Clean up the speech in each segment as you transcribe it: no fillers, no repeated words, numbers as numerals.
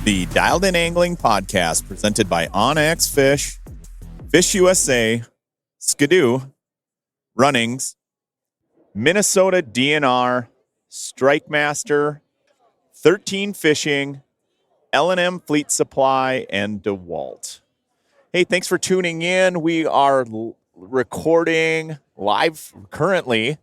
The Dialed In Angling Podcast, presented by OnX Fish, Fish USA, Skidoo, Runnings, Minnesota DNR, Strike Master, 13 Fishing, L&M Fleet Supply, and DeWalt. Hey, thanks for tuning in. We are recording live currently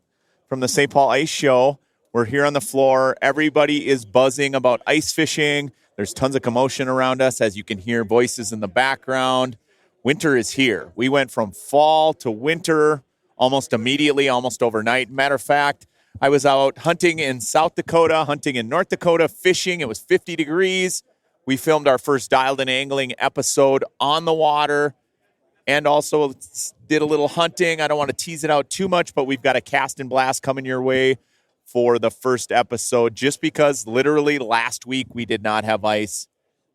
from the St. Paul Ice Show. We're here on the floor. Everybody is buzzing about ice fishing. There's tons of commotion around us, as you can hear voices in the background. Winter is here. We went from fall to winter almost immediately, almost overnight. Matter of fact, I was out hunting in South Dakota, hunting in North Dakota, fishing. It was 50 degrees. We filmed our first Dialed In Angling episode on the water and also did a little hunting. I don't want to tease it out too much, but we've got a cast and blast coming your way for the first episode, just because literally last week we did not have ice.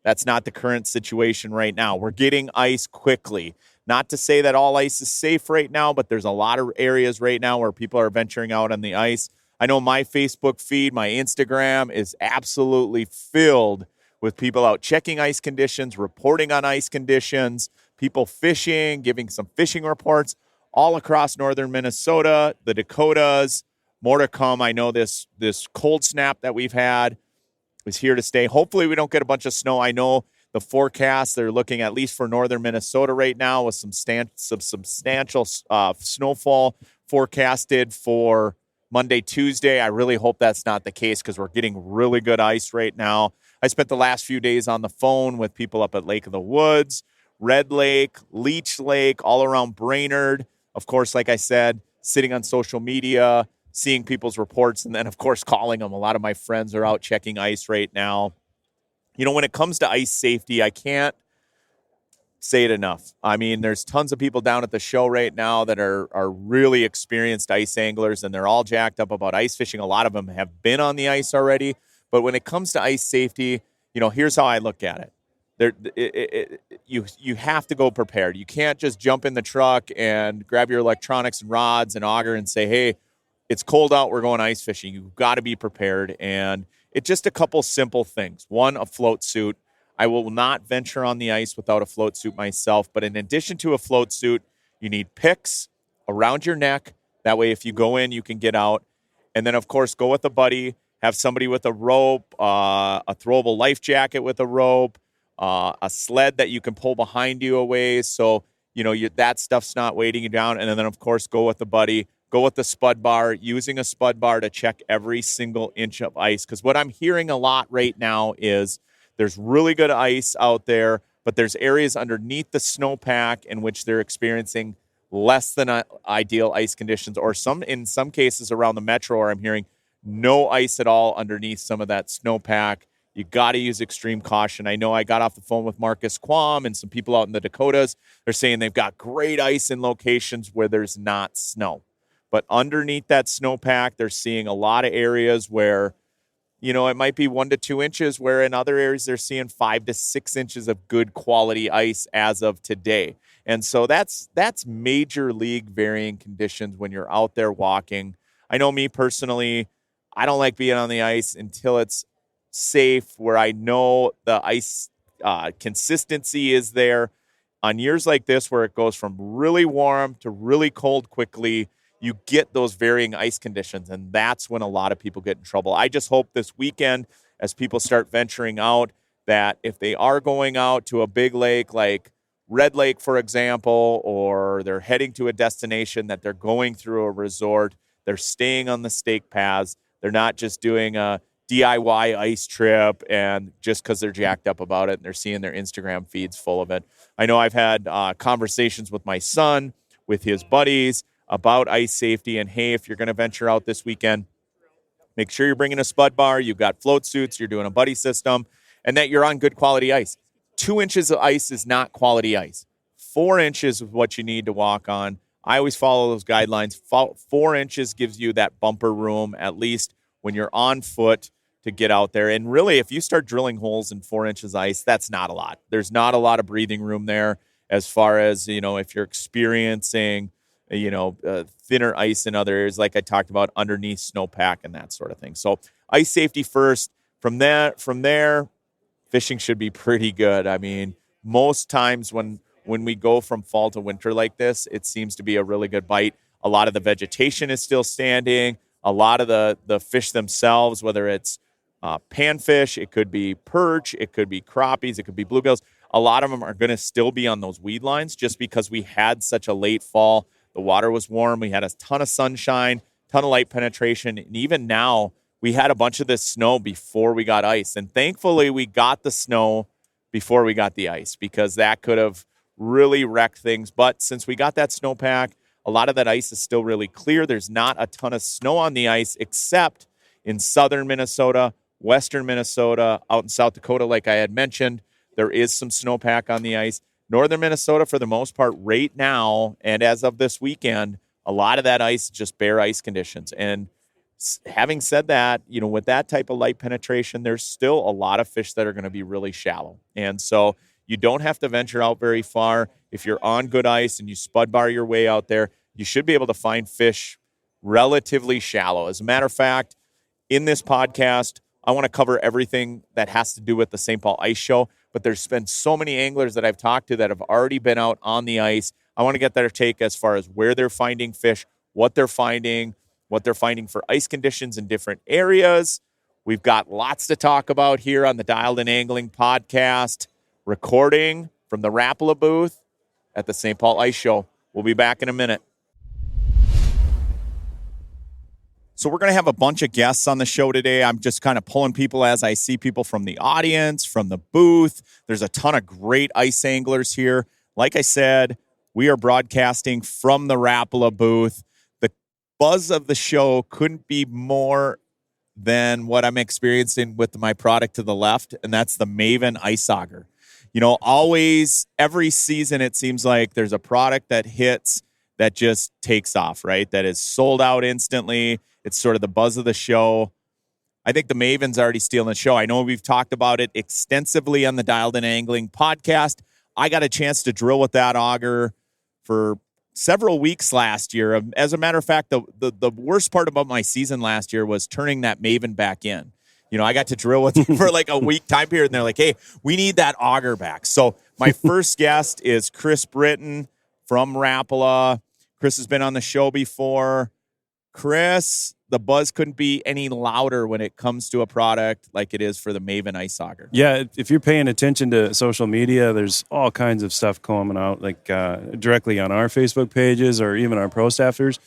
That's not the current situation right now. We're getting ice quickly. Not to say that all ice is safe right now, but there's a lot of areas right now where people are venturing out on the ice. I know my Facebook feed, my Instagram is absolutely filled with people out checking ice conditions, reporting on ice conditions, people fishing, giving some fishing reports all across northern Minnesota, the Dakotas. More to come. I know this cold snap that we've had is here to stay. Hopefully we don't get a bunch of snow. I know the forecast, they're looking at least for northern Minnesota right now with some substantial snowfall forecasted for Monday, Tuesday. I really hope that's not the case because we're getting really good ice right now. I spent the last few days on the phone with people up at Lake of the Woods, Red Lake, Leech Lake, all around Brainerd. Of course, like I said, sitting on social media, seeing people's reports, and then, of course, calling them. A lot of my friends are out checking ice right now. You know, when it comes to ice safety, I can't say it enough. I mean, there's tons of people down at the show right now that are really experienced ice anglers, and they're all jacked up about ice fishing. A lot of them have been on the ice already. But when it comes to ice safety, you know, here's how I look at it. You have to go prepared. You can't just jump in the truck and grab your electronics and rods and auger and say, hey, it's cold out, we're going ice fishing. You've got to be prepared. And it's just a couple simple things. One, a float suit. I will not venture on the ice without a float suit myself. But in addition to a float suit, you need picks around your neck. That way, if you go in, you can get out. And then, of course, go with a buddy. Have somebody with a rope, a throwable life jacket with a rope, a sled that you can pull behind you a ways. So, you know, that stuff's not weighting you down. And then, of course, go with a buddy. Go with the spud bar, using a spud bar to check every single inch of ice. Because what I'm hearing a lot right now is there's really good ice out there, but there's areas underneath the snowpack in which they're experiencing less than ideal ice conditions, or in some cases around the metro where I'm hearing no ice at all underneath some of that snowpack. You got to use extreme caution. I know I got off the phone with Marcus Quam and some people out in the Dakotas. They're saying they've got great ice in locations where there's not snow. But underneath that snowpack, they're seeing a lot of areas where, you know, it might be 1 to 2 inches, where in other areas they're seeing 5 to 6 inches of good quality ice as of today. And so that's major league varying conditions when you're out there walking. I know me personally, I don't like being on the ice until it's safe, where I know the ice consistency is there. On years like this, where it goes from really warm to really cold quickly, you get those varying ice conditions, and that's when a lot of people get in trouble. I just hope this weekend, as people start venturing out, that if they are going out to a big lake like Red Lake, for example, or they're heading to a destination, that they're going through a resort, they're staying on the stake paths, they're not just doing a DIY ice trip and just because they're jacked up about it and they're seeing their Instagram feeds full of it. I know I've had conversations with my son, with his buddies, about ice safety, and hey, if you're going to venture out this weekend, make sure you're bringing a spud bar, you've got float suits, you're doing a buddy system, and that you're on good quality ice. 2 inches of ice is not quality ice. 4 inches is what you need to walk on. I always follow those guidelines. 4 inches gives you that bumper room, at least when you're on foot, to get out there. And really, if you start drilling holes in 4 inches ice, that's not a lot. There's not a lot of breathing room there as far as, you know, if you're experiencing thinner ice in other areas, like I talked about, underneath snowpack and that sort of thing. So ice safety first. From there, fishing should be pretty good. I mean, most times when we go from fall to winter like this, it seems to be a really good bite. A lot of the vegetation is still standing. A lot of the fish themselves, whether it's panfish, it could be perch, it could be crappies, it could be bluegills. A lot of them are going to still be on those weed lines just because we had such a late fall. The water was warm. We had a ton of sunshine, ton of light penetration. And even now, we had a bunch of this snow before we got ice. And thankfully, we got the snow before we got the ice because that could have really wrecked things. But since we got that snowpack, a lot of that ice is still really clear. There's not a ton of snow on the ice except in southern Minnesota, western Minnesota, out in South Dakota, like I had mentioned. There is some snowpack on the ice. Northern Minnesota, for the most part, right now, and as of this weekend, a lot of that ice is just bare ice conditions. And having said that, with that type of light penetration, there's still a lot of fish that are going to be really shallow. And so you don't have to venture out very far. If you're on good ice and you spud bar your way out there, you should be able to find fish relatively shallow. As a matter of fact, in this podcast, I want to cover everything that has to do with the St. Paul Ice Show, but there's been so many anglers that I've talked to that have already been out on the ice. I want to get their take as far as where they're finding fish, what they're finding for ice conditions in different areas. We've got lots to talk about here on the Dialed In Angling podcast, recording from the Rapala Booth at the St. Paul Ice Show. We'll be back in a minute. So we're going to have a bunch of guests on the show today. I'm just kind of pulling people as I see people from the audience, from the booth. There's a ton of great ice anglers here. Like I said, we are broadcasting from the Rapala Booth. The buzz of the show couldn't be more than what I'm experiencing with my product to the left, and that's the Maven Ice Auger. Always, every season, it seems like there's a product that hits that just takes off, right? That is sold out instantly. It's sort of the buzz of the show. I think the Maven's already stealing the show. I know we've talked about it extensively on the Dialed In Angling podcast. I got a chance to drill with that auger for several weeks last year. As a matter of fact, the worst part about my season last year was turning that Maven back in. I got to drill with them for like a week time period, and they're like, hey, we need that auger back. So my first guest is Chris Britton from Rapala. Chris has been on the show before. Chris, the buzz couldn't be any louder when it comes to a product like it is for the Maven Ice Auger. Yeah, if you're paying attention to social media, there's all kinds of stuff coming out, like directly on our Facebook pages or even our pro staffers.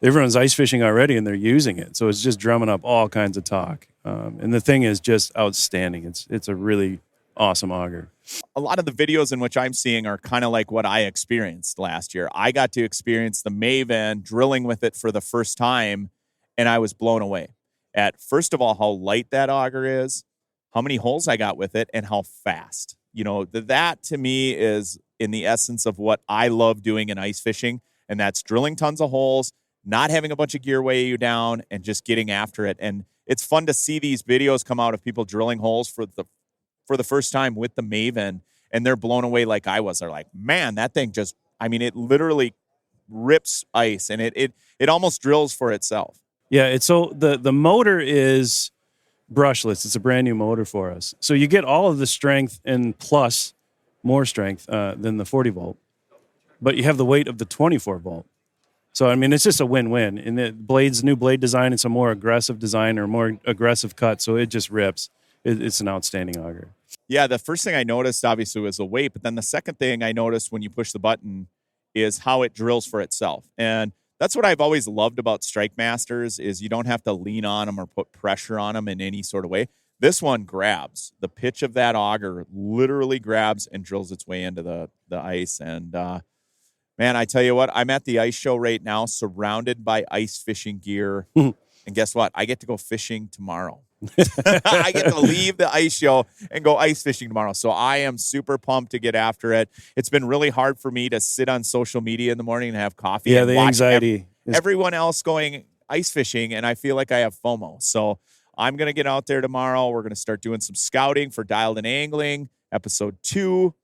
Everyone's ice fishing already, and they're using it. So it's just drumming up all kinds of talk. And the thing is just outstanding. It's a really awesome auger. A lot of the videos in which I'm seeing are kind of like what I experienced last year. I got to experience the Maven drilling with it for the first time, and I was blown away at, first of all, how light that auger is, how many holes I got with it, and how fast. That to me is in the essence of what I love doing in ice fishing, and that's drilling tons of holes, not having a bunch of gear weigh you down, and just getting after it. And it's fun to see these videos come out of people drilling holes for the first time with the Maven, and they're blown away like I was. They're like, man, that thing it literally rips ice, and it almost drills for itself. Yeah, the motor is brushless. It's a brand new motor for us. So you get all of the strength and plus more strength than the 40 volt, but you have the weight of the 24 volt. So, it's just a win-win. And the new blade design, it's a more aggressive design or more aggressive cut, so it just rips. It's an outstanding auger. Yeah, the first thing I noticed, obviously, was the weight. But then the second thing I noticed when you push the button is how it drills for itself. And that's what I've always loved about Strike Masters is you don't have to lean on them or put pressure on them in any sort of way. This one grabs. The pitch of that auger literally grabs and drills its way into the ice. And, man, I tell you what, I'm at the ice show right now surrounded by ice fishing gear. And guess what? I get to go fishing tomorrow. I get to leave the ice show and go ice fishing tomorrow. So I am super pumped to get after it. It's been really hard for me to sit on social media in the morning and have coffee. Yeah, and the watch anxiety. Everyone else going ice fishing, and I feel like I have FOMO. So I'm going to get out there tomorrow. We're going to start doing some scouting for Dialed In Angling, episode 2.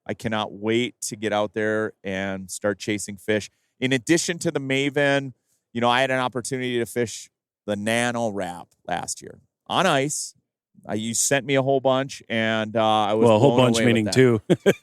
I cannot wait to get out there and start chasing fish. In addition to the Maven, I had an opportunity to fish the Nano Wrap last year on ice. You sent me a whole bunch, and I was Well, a whole blown bunch away with meaning that. two.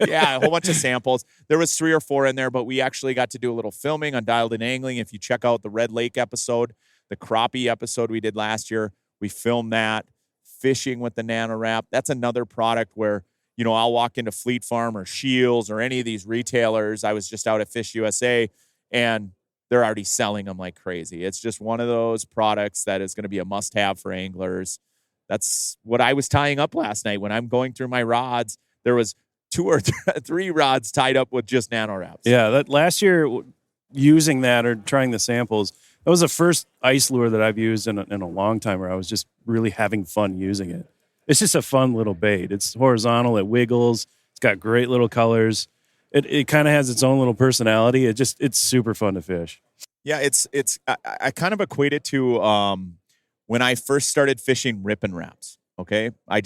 Yeah, a whole bunch of samples. There was 3 or 4 in there, but we actually got to do a little filming on Dialed In Angling. If you check out the Red Lake episode, the crappie episode we did last year, we filmed that, fishing with the NanoWrap. That's another product where, I'll walk into Fleet Farm or Shields or any of these retailers. I was just out at Fish USA, and they're already selling them like crazy. It's just one of those products that is going to be a must-have for anglers. That's what I was tying up last night. When I'm going through my rods, there was 2 or 3 rods tied up with just NanoWraps. Yeah, that last year using that or trying the samples, that was the first ice lure that I've used in a long time where I was just really having fun using it. It's just a fun little bait. It's horizontal, it wiggles, it's got great little colors. It kind of has its own little personality. It's super fun to fish. Yeah, I kind of equate it to when I first started fishing rip and wraps. Okay, I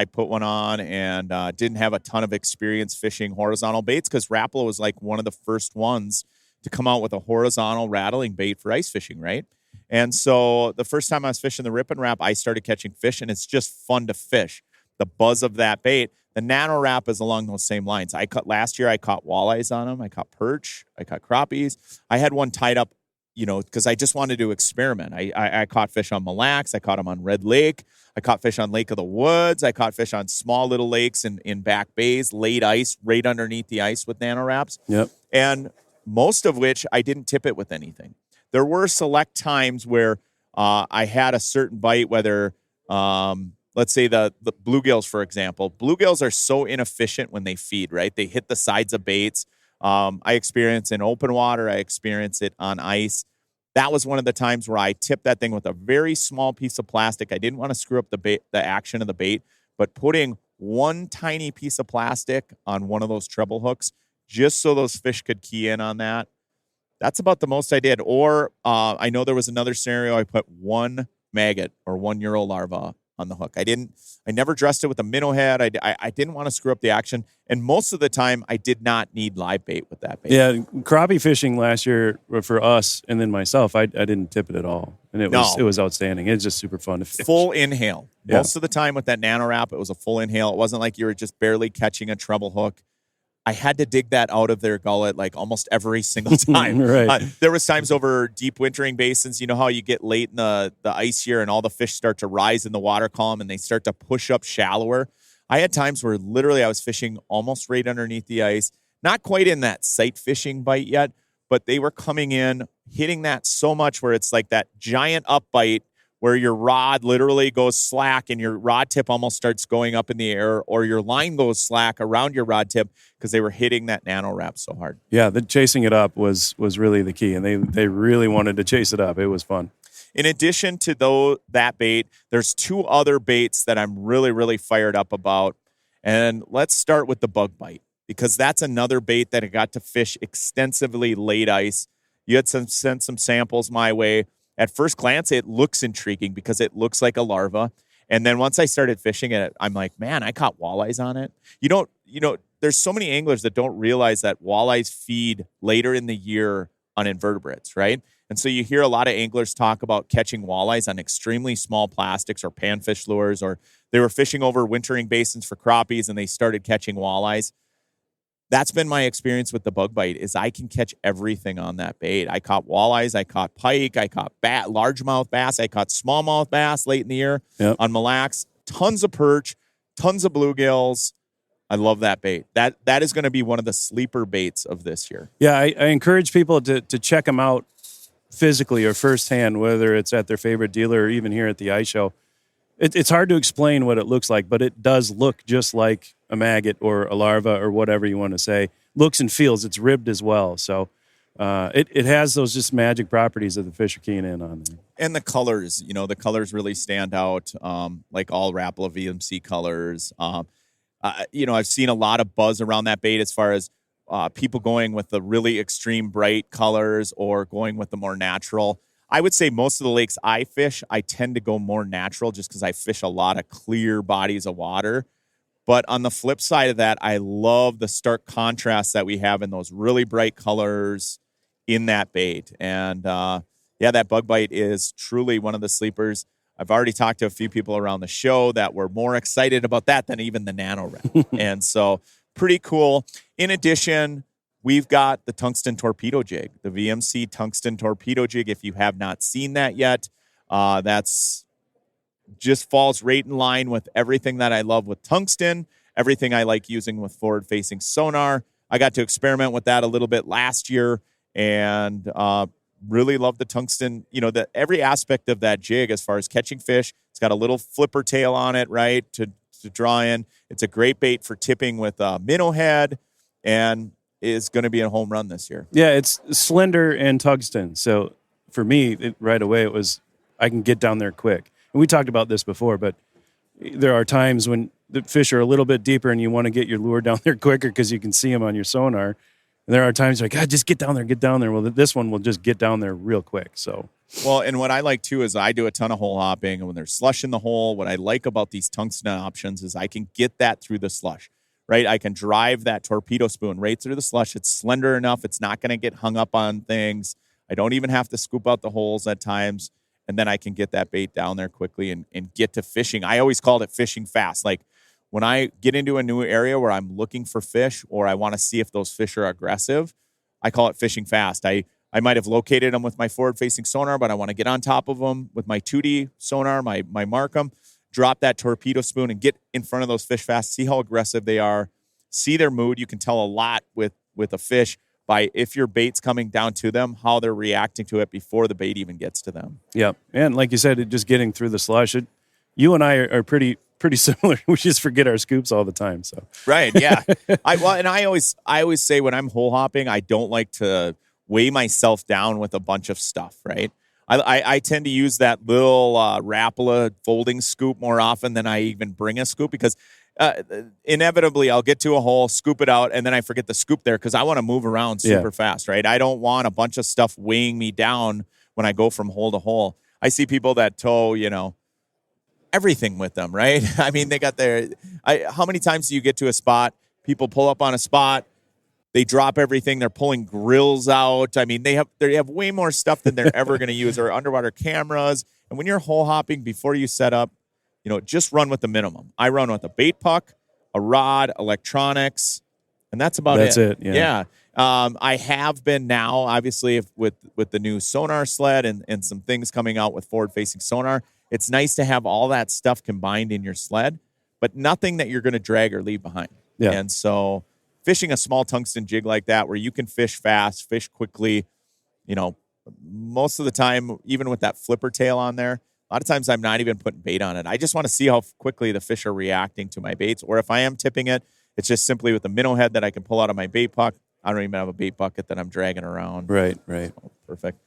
put one on and didn't have a ton of experience fishing horizontal baits because Rapala was like one of the first ones to come out with a horizontal rattling bait for ice fishing, right? And so the first time I was fishing the rip and wrap, I started catching fish, and it's just fun to fish. The buzz of that bait. The NanoWrap is along those same lines. Last year I caught walleyes on them. I caught perch. I caught crappies. I had one tied up, because I just wanted to experiment. I caught fish on Mille Lacs. I caught them on Red Lake. I caught fish on Lake of the Woods. I caught fish on small little lakes in back bays, laid ice, right underneath the ice with NanoWraps. Yep. And most of which I didn't tip it with anything. There were select times where I had a certain bite, whether, let's say the bluegills, for example. Bluegills are so inefficient when they feed, right? They hit the sides of baits. I experience it in open water. I experience it on ice. That was one of the times where I tipped that thing with a very small piece of plastic. I didn't want to screw up the action of the bait, but putting one tiny piece of plastic on one of those treble hooks just so those fish could key in on that. That's about the most I did. Or I know there was another scenario. I put one maggot or 1 Euro larva on the hook. I never dressed it with a minnow head. I didn't want to screw up the action. And most of the time I did not need live bait with that bait. Yeah. Crappie fishing last year for us and then myself, I didn't tip it at all. And it was outstanding. It's just super fun to fish. Full inhale. Yeah. Most of the time with that NanoWrap, it was a full inhale. It wasn't like you were just barely catching a treble hook. I had to dig that out of their gullet like almost every single time. Right. There was times over deep wintering basins, you know how you get late in the ice year and all the fish start to rise in the water column and they start to push up shallower. I had times where literally I was fishing almost right underneath the ice, not quite in that sight fishing bite yet, but they were coming in, hitting that so much where it's like that giant up bite where your rod literally goes slack and your rod tip almost starts going up in the air, or your line goes slack around your rod tip because they were hitting that NanoWrap so hard. Yeah, the chasing it up was really the key, and they really wanted to chase it up. It was fun. In addition to that bait, there's 2 other baits that I'm really, really fired up about. And let's start with the bug bite, because that's another bait that I got to fish extensively late ice. You had sent some samples my way. At first glance, it looks intriguing because it looks like a larva. And then once I started fishing it, I'm like, man, I caught walleyes on it. There's so many anglers that don't realize that walleyes feed later in the year on invertebrates, right? And so you hear a lot of anglers talk about catching walleyes on extremely small plastics or panfish lures, or they were fishing over wintering basins for crappies and they started catching walleyes. That's been my experience with the bug bite, is I can catch everything on that bait. I caught walleyes, I caught pike, I caught largemouth bass, I caught smallmouth bass late in the year on Mille Lacs, tons of perch, tons of bluegills. I love that bait. That is going to be one of the sleeper baits of this year. Yeah, I encourage people to check them out physically or firsthand, whether it's at their favorite dealer or even here at the ice show. It's hard to explain what it looks like, but it does look just like a maggot or a larva or whatever you want to say. Looks and feels. It's ribbed as well. So it has those just magic properties that the fish are keying in on. And the colors, the colors really stand out, like all Rapala VMC colors. I've seen a lot of buzz around that bait as far as people going with the really extreme bright colors or going with the more natural. I would say most of the lakes I fish, I tend to go more natural just because I fish a lot of clear bodies of water. But on the flip side of that, I love the stark contrast that we have in those really bright colors in that bait. And that bug bite is truly one of the sleepers. I've already talked to a few people around the show that were more excited about that than even the Nano Red. And so pretty cool. In addition, we've got the tungsten torpedo jig, the VMC tungsten torpedo jig. If you have not seen that yet, that's just falls right in line with everything that I love with tungsten, everything I like using with forward-facing sonar. I got to experiment with that a little bit last year and really love the tungsten, every aspect of that jig as far as catching fish. It's got a little flipper tail on it, right, to draw in. It's a great bait for tipping with a minnow head and is going to be a home run this year. Yeah, it's slender and tungsten. So for me, right away, it was I can get down there quick. And we talked about this before, but there are times when the fish are a little bit deeper and you want to get your lure down there quicker because you can see them on your sonar. And there are times like, God, just get down there. Well, this one will just get down there real quick. So, well, and what I like too is I do a ton of hole hopping, and when there's slush in the hole, what I like about these tungsten options is I can get that through the slush, right? I can drive that torpedo spoon right through the slush. It's slender enough. It's not going to get hung up on things. I don't even have to scoop out the holes at times. And then I can get that bait down there quickly and get to fishing. I always called it fishing fast. Like when I get into a new area where I'm looking for fish or I want to see if those fish are aggressive, I call it fishing fast. I might have located them with my forward-facing sonar, but I want to get on top of them with my 2D sonar, my Markham, drop that torpedo spoon and get in front of those fish fast, see how aggressive they are, see their mood. You can tell a lot with a fish by if your bait's coming down to them, how they're reacting to it before the bait even gets to them. Yeah, and like you said, just getting through the slush. You and I are pretty similar. We just forget our scoops all the time. So right, yeah. I always say when I'm hole hopping, I don't like to weigh myself down with a bunch of stuff. Right, I tend to use that little Rapala folding scoop more often than I even bring a scoop because. Inevitably, I'll get to a hole, scoop it out, and then I forget the scoop there because I want to move around super fast, right? I don't want a bunch of stuff weighing me down when I go from hole to hole. I see people that tow, everything with them, right? I mean, they got how many times do you get to a spot, people pull up on a spot, they drop everything, they're pulling grills out. I mean, they have way more stuff than they're ever going to use, or underwater cameras. And when you're hole hopping before you set up, just run with the minimum. I run with a bait puck, a rod, electronics, and that's about it. That's it. Yeah. I have been now, obviously, with the new sonar sled and some things coming out with forward-facing sonar. It's nice to have all that stuff combined in your sled, but nothing that you're going to drag or leave behind. Yeah. And so fishing a small tungsten jig like that where you can fish fast, fish quickly, most of the time, even with that flipper tail on there, a lot of times I'm not even putting bait on it. I just want to see how quickly the fish are reacting to my baits. Or if I am tipping it, it's just simply with the minnow head that I can pull out of my bait puck. I don't even have a bait bucket that I'm dragging around. Right. So, perfect.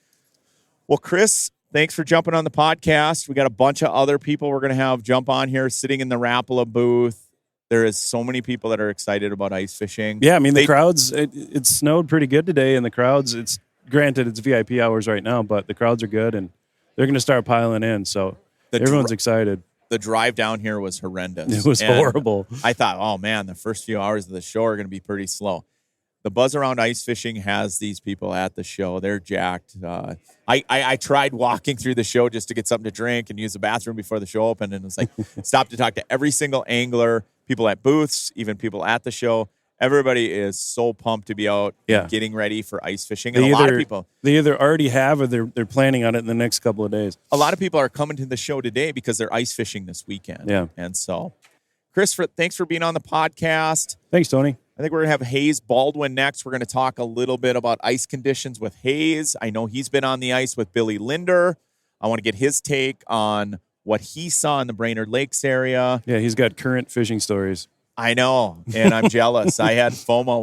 Well, Chris, thanks for jumping on the podcast. We got a bunch of other people we're going to have jump on here sitting in the Rapala booth. There is so many people that are excited about ice fishing. Yeah, I mean, the crowds, it snowed pretty good today, and the crowds, granted it's VIP hours right now, but the crowds are good, and they're going to start piling in, so everyone's excited. The drive down here was horrendous. It was horrible. I thought, oh, man, the first few hours of the show are going to be pretty slow. The buzz around ice fishing has these people at the show. They're jacked. I tried walking through the show just to get something to drink and use the bathroom before the show opened, and it's like stopped to talk to every single angler, people at booths, even people at the show. Everybody is so pumped to be out getting ready for ice fishing. And a lot of people, they either already have or they're planning on it in the next couple of days. A lot of people are coming to the show today because they're ice fishing this weekend. Yeah. And so, Chris, thanks for being on the podcast. Thanks, Tony. I think we're going to have Hayes Baldwin next. We're going to talk a little bit about ice conditions with Hayes. I know he's been on the ice with Billy Linder. I want to get his take on what he saw in the Brainerd Lakes area. Yeah, he's got current fishing stories. I know, and I'm jealous. I had FOMO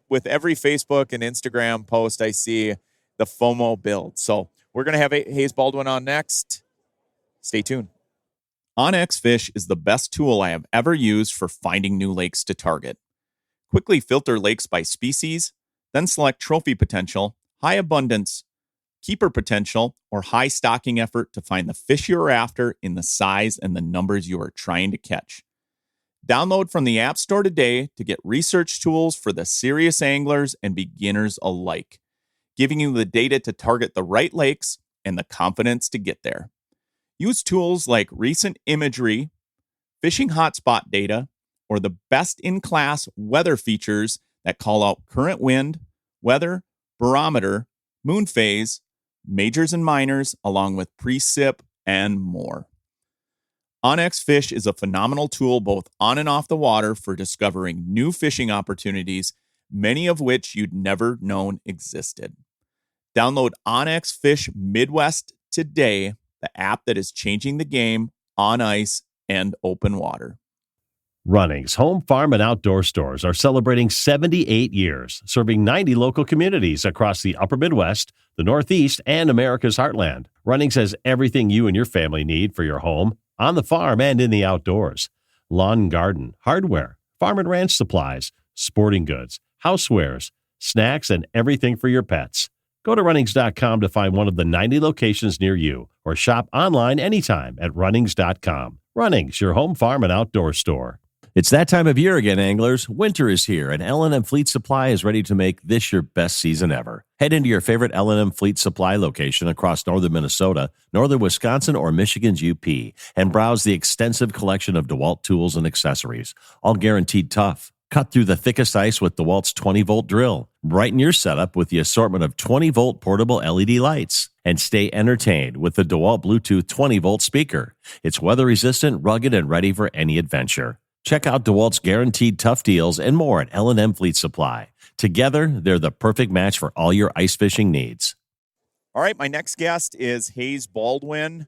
with every Facebook and Instagram post I see, the FOMO build. So we're going to have Hayes Baldwin on next. Stay tuned. onX Fish is the best tool I have ever used for finding new lakes to target. Quickly filter lakes by species, then select trophy potential, high abundance, keeper potential, or high stocking effort to find the fish you are after in the size and the numbers you are trying to catch. Download from the App Store today to get research tools for the serious anglers and beginners alike, giving you the data to target the right lakes and the confidence to get there. Use tools like recent imagery, fishing hotspot data, or the best-in-class weather features that call out current wind, weather, barometer, moon phase, majors and minors, along with precip and more. onX Fish is a phenomenal tool both on and off the water for discovering new fishing opportunities, many of which you'd never known existed. Download onX Fish Midwest today, the app that is changing the game on ice and open water. Runnings Home, Farm, and Outdoor stores are celebrating 78 years, serving 90 local communities across the Upper Midwest, the Northeast, and America's Heartland. Runnings has everything you and your family need for your home, on the farm, and in the outdoors. Lawn and garden, hardware, farm and ranch supplies, sporting goods, housewares, snacks, and everything for your pets. Go to runnings.com to find one of the 90 locations near you or shop online anytime at runnings.com. Runnings, your home, farm, and outdoor store. It's that time of year again, anglers. Winter is here, and L&M Fleet Supply is ready to make this your best season ever. Head into your favorite L&M Fleet Supply location across northern Minnesota, northern Wisconsin, or Michigan's UP, and browse the extensive collection of DeWalt tools and accessories, all guaranteed tough. Cut through the thickest ice with DeWalt's 20-volt drill. Brighten your setup with the assortment of 20-volt portable LED lights. And stay entertained with the DeWalt Bluetooth 20-volt speaker. It's weather-resistant, rugged, and ready for any adventure. Check out DeWalt's guaranteed tough deals and more at L&M Fleet Supply. Together, they're the perfect match for all your ice fishing needs. All right, my next guest is Hayes Baldwin.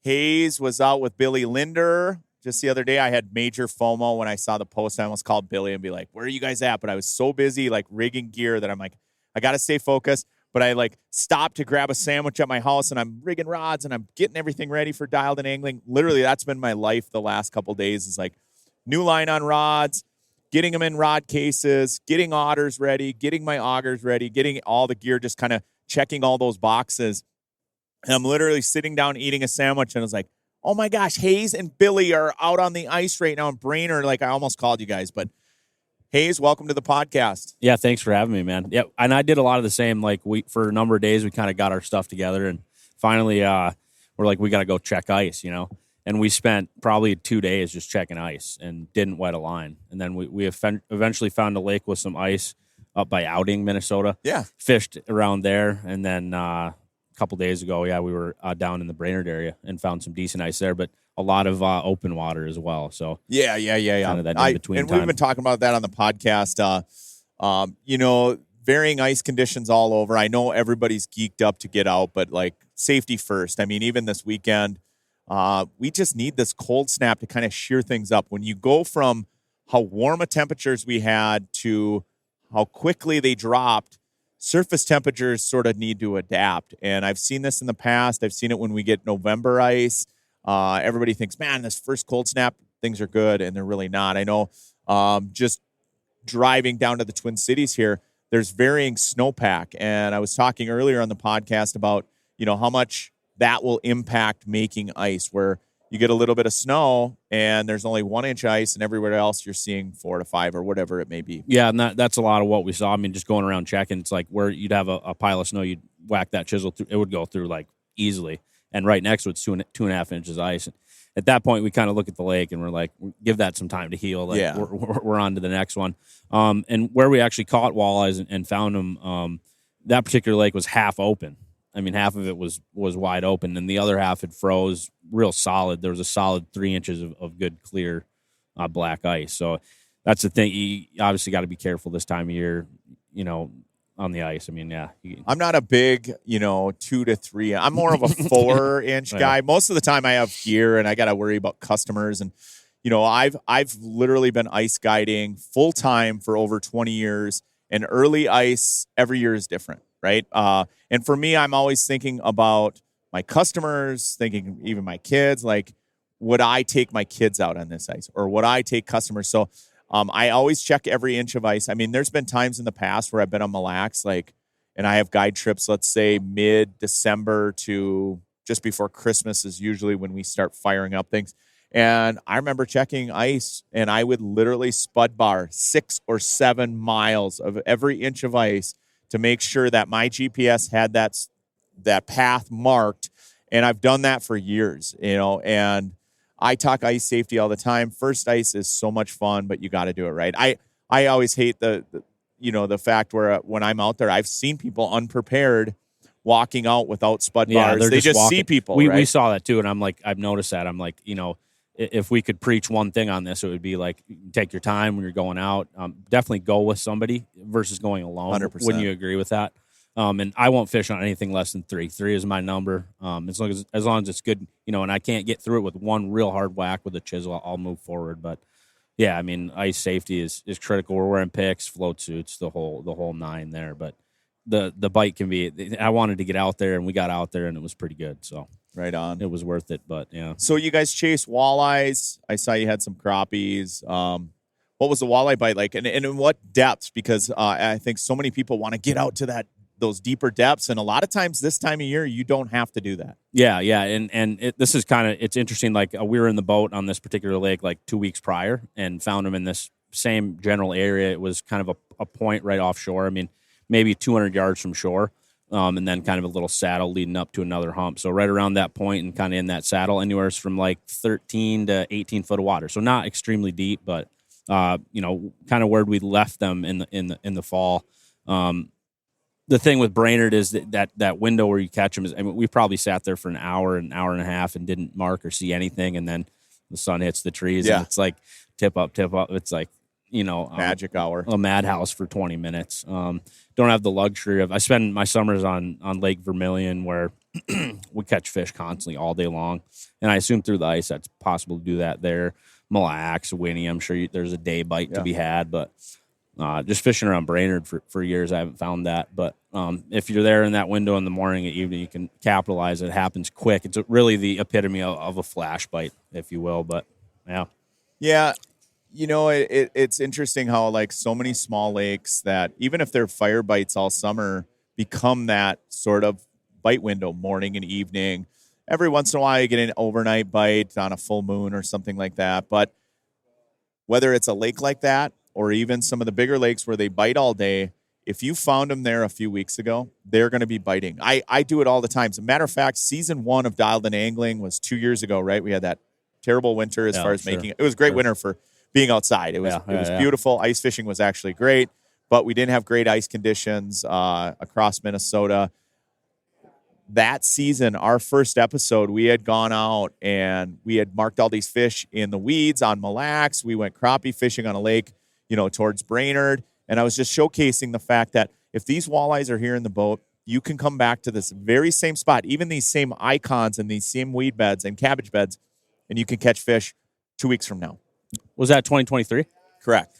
Hayes was out with Billy Linder just the other day. I had major FOMO when I saw the post. I almost called Billy and be like, where are you guys at? But I was so busy like rigging gear that I'm like, I got to stay focused. But I like stopped to grab a sandwich at my house and I'm rigging rods and I'm getting everything ready for dialed in angling. Literally, that's been my life the last couple of days is like new line on rods, getting them in rod cases, getting otters ready, getting my augers ready, getting all the gear, just kind of checking all those boxes. And I'm literally sitting down eating a sandwich and I was like, oh my gosh, Hayes and Billy are out on the ice right now in Brainerd. Like I almost called you guys, but Hayes, welcome to the podcast. Yeah, thanks for having me, man. Yeah, and I did a lot of the same. Like for a number of days, we kind of got our stuff together, and finally, we're like, we got to go check ice, you know. And we spent probably 2 days just checking ice and didn't wet a line. And then we eventually found a lake with some ice up by Outing, Minnesota. Yeah, fished around there, and then a couple days ago, we were down in the Brainerd area and found some decent ice there, but a lot of open water as well. So yeah. Kind of that in between and time. We've been talking about that on the podcast. You know, varying ice conditions all over. I know everybody's geeked up to get out, but like safety first. I mean, even this weekend, we just need this cold snap to kind of shear things up. When you go from how warm a temperatures we had to how quickly they dropped, surface temperatures sort of need to adapt. And I've seen this in the past. I've seen it when we get November ice. Everybody thinks, man, this first cold snap, things are good, and they're really not. I know just driving down to the Twin Cities here, there's varying snowpack. And I was talking earlier on the podcast about, you know, how much that will impact making ice, where you get a little bit of snow and there's only 1 inch ice, and everywhere else you're seeing 4 to 5 or whatever it may be. Yeah, and that's a lot of what we saw. I mean, just going around checking, it's like where you'd have a pile of snow, you'd whack that chisel through, it would go through like easily. And right next to it's 2.5 inches ice. And at that point, we kind of look at the lake and we're like, give that some time to heal. Like, yeah, we're on to the next one. And where we actually caught walleyes and found them, that particular lake was half open. I mean, half of it was wide open, and the other half had froze real solid. There was a solid 3 inches of good, clear black ice. So that's the thing. You obviously got to be careful this time of year, you know, on the ice. I mean, yeah. I'm not a big, 2 to 3. I'm more of a 4 inch guy. Most of the time I have gear and I got to worry about customers. And, you know, I've literally been ice guiding full time for over 20 years, and early ice every year is different. Right. And for me, I'm always thinking about my customers, thinking even my kids, like, would I take my kids out on this ice, or would I take customers? So I always check every inch of ice. I mean, there's been times in the past where I've been on Mille Lacs, and I have guide trips, let's say mid-December to just before Christmas is usually when we start firing up things. And I remember checking ice, and I would literally spud bar 6 or 7 miles of every inch of ice to make sure that my GPS had that path marked. And I've done that for years, and I talk ice safety all the time. First ice is so much fun, but you got to do it right. I always hate the fact where when I'm out there, I've seen people unprepared walking out without spud bars. They just see people. We saw that too, and I'm like, I've noticed that. I'm like, if we could preach one thing on this, it would be like, take your time when you're going out. Definitely go with somebody versus going alone. 100%. Wouldn't you agree with that? And I won't fish on anything less than 3. 3 is my number. As long as it's good, and I can't get through it with one real hard whack with a chisel, I'll move forward. But yeah, I mean, ice safety is critical. We're wearing picks, float suits, the whole 9 there. But the bite can be. I wanted to get out there, and we got out there, and it was pretty good. So right on. It was worth it. But yeah. So you guys chase walleyes. I saw you had some crappies. What was the walleye bite like, and in what depths? Because I think so many people want to get out to those deeper depths, and a lot of times this time of year you don't have to do that. Yeah, and this is it's interesting. Like we were in the boat on this particular lake like 2 weeks prior, and found them in this same general area. It was kind of a point right offshore. I mean, maybe 200 yards from shore, and then kind of a little saddle leading up to another hump. So right around that point, and kind of in that saddle, anywhere from like 13 to 18 foot of water. So not extremely deep, but kind of where we left them in the fall. The thing with Brainerd is that window where you catch them is, I mean, we probably sat there for an hour and a half and didn't mark or see anything. And then the sun hits the trees and it's like tip up. It's like, magic hour, a madhouse for 20 minutes. Don't have the luxury of, I spend my summers on Lake Vermilion where we catch fish constantly all day long. And I assume through the ice, that's possible to do that there. Mille Lacs, Winnie, I'm sure there's a day bite to be had, but just fishing around Brainerd for years, I haven't found that. But if you're there in that window in the morning or evening, you can capitalize. It happens quick. It's really the epitome of a flash bite, if you will. But yeah. Yeah. It's interesting how like so many small lakes that even if they're fire bites all summer become that sort of bite window, morning and evening. Every once in a while you get an overnight bite on a full moon or something like that. But whether it's a lake like that, or even some of the bigger lakes where they bite all day, if you found them there a few weeks ago, they're going to be biting. I do it all the time. As a matter of fact, season 1 of Dialed In Angling was 2 years ago, right? We had that terrible winter as far as making it. It was a great winter for being outside. It was beautiful. Ice fishing was actually great, but we didn't have great ice conditions across Minnesota. That season, our first episode, we had gone out and we had marked all these fish in the weeds on Mille Lacs. We went crappie fishing on a lake, towards Brainerd. And I was just showcasing the fact that if these walleyes are here in the boat, you can come back to this very same spot, even these same icons and these same weed beds and cabbage beds, and you can catch fish 2 weeks from now. Was that 2023? Correct.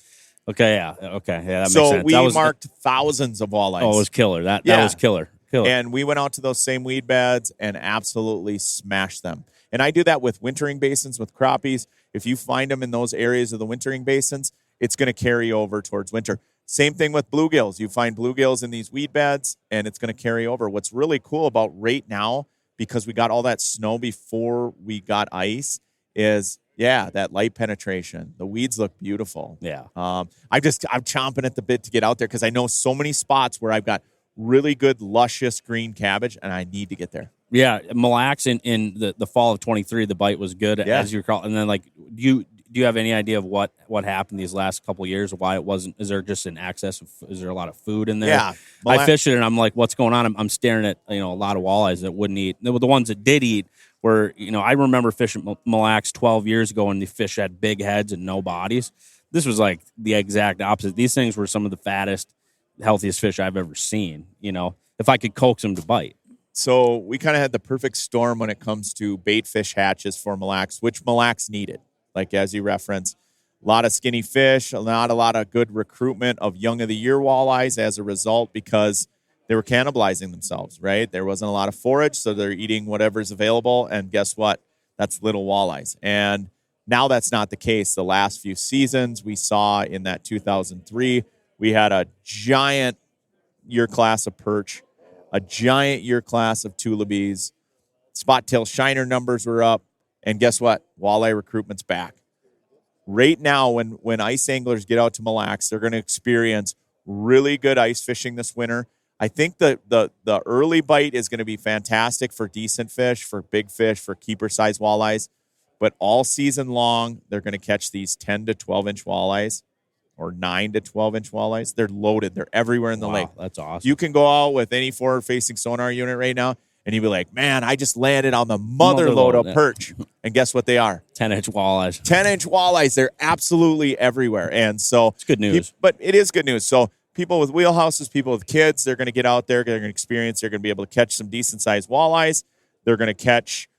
Okay, yeah. Okay, yeah, that makes so sense. We marked thousands of walleyes. Oh, it was killer. That was killer. And we went out to those same weed beds and absolutely smashed them. And I do that with wintering basins with crappies. If you find them in those areas of the wintering basins, it's going to carry over towards winter. Same thing with bluegills. You find bluegills in these weed beds, and it's going to carry over. What's really cool about right now, because we got all that snow before we got ice, is, that light penetration. The weeds look beautiful. Yeah. I'm chomping at the bit to get out there because I know so many spots where I've got really good, luscious green cabbage, and I need to get there. Yeah, Mille Lacs in the fall of 23, the bite was good, as you recall. And then, like, do you have any idea of what happened these last couple of years? Why it wasn't? Is there just an access? Is there a lot of food in there? Yeah, I fished it, and I'm like, what's going on? I'm staring at a lot of walleyes that wouldn't eat. The ones that did eat were, I remember fishing Mille Lacs 12 years ago, and the fish had big heads and no bodies. This was like the exact opposite. These things were some of the fattest, healthiest fish I've ever seen, if I could coax them to bite. So we kind of had the perfect storm when it comes to bait fish hatches for Mille Lacs, which Mille Lacs needed. Like, as you referenced, a lot of skinny fish, not a lot of good recruitment of young of the year walleyes as a result, because they were cannibalizing themselves, right? There wasn't a lot of forage, so they're eating whatever's available. And guess what? That's little walleyes. And now that's not the case. The last few seasons we saw in that 2003, we had a giant year class of perch, a giant year class of tullabies. Spot tail shiner numbers were up. And guess what? Walleye recruitment's back. Right now, when ice anglers get out to Mille Lacs, they're going to experience really good ice fishing this winter. I think the early bite is going to be fantastic for decent fish, for big fish, for keeper-sized walleyes. But all season long, they're going to catch these 10 to 12-inch walleyes or 9 to 12-inch walleyes. They're loaded. They're everywhere in the lake. That's awesome. You can go out with any forward-facing sonar unit right now, and you'll be like, man, I just landed on the mother load of perch. And guess what they are? 10-inch walleyes. 10-inch walleyes. They're absolutely everywhere. And so it's good news. But it is good news. So people with wheelhouses, people with kids, they're going to get out there. They're going to experience. They're going to be able to catch some decent-sized walleyes. They're going to catch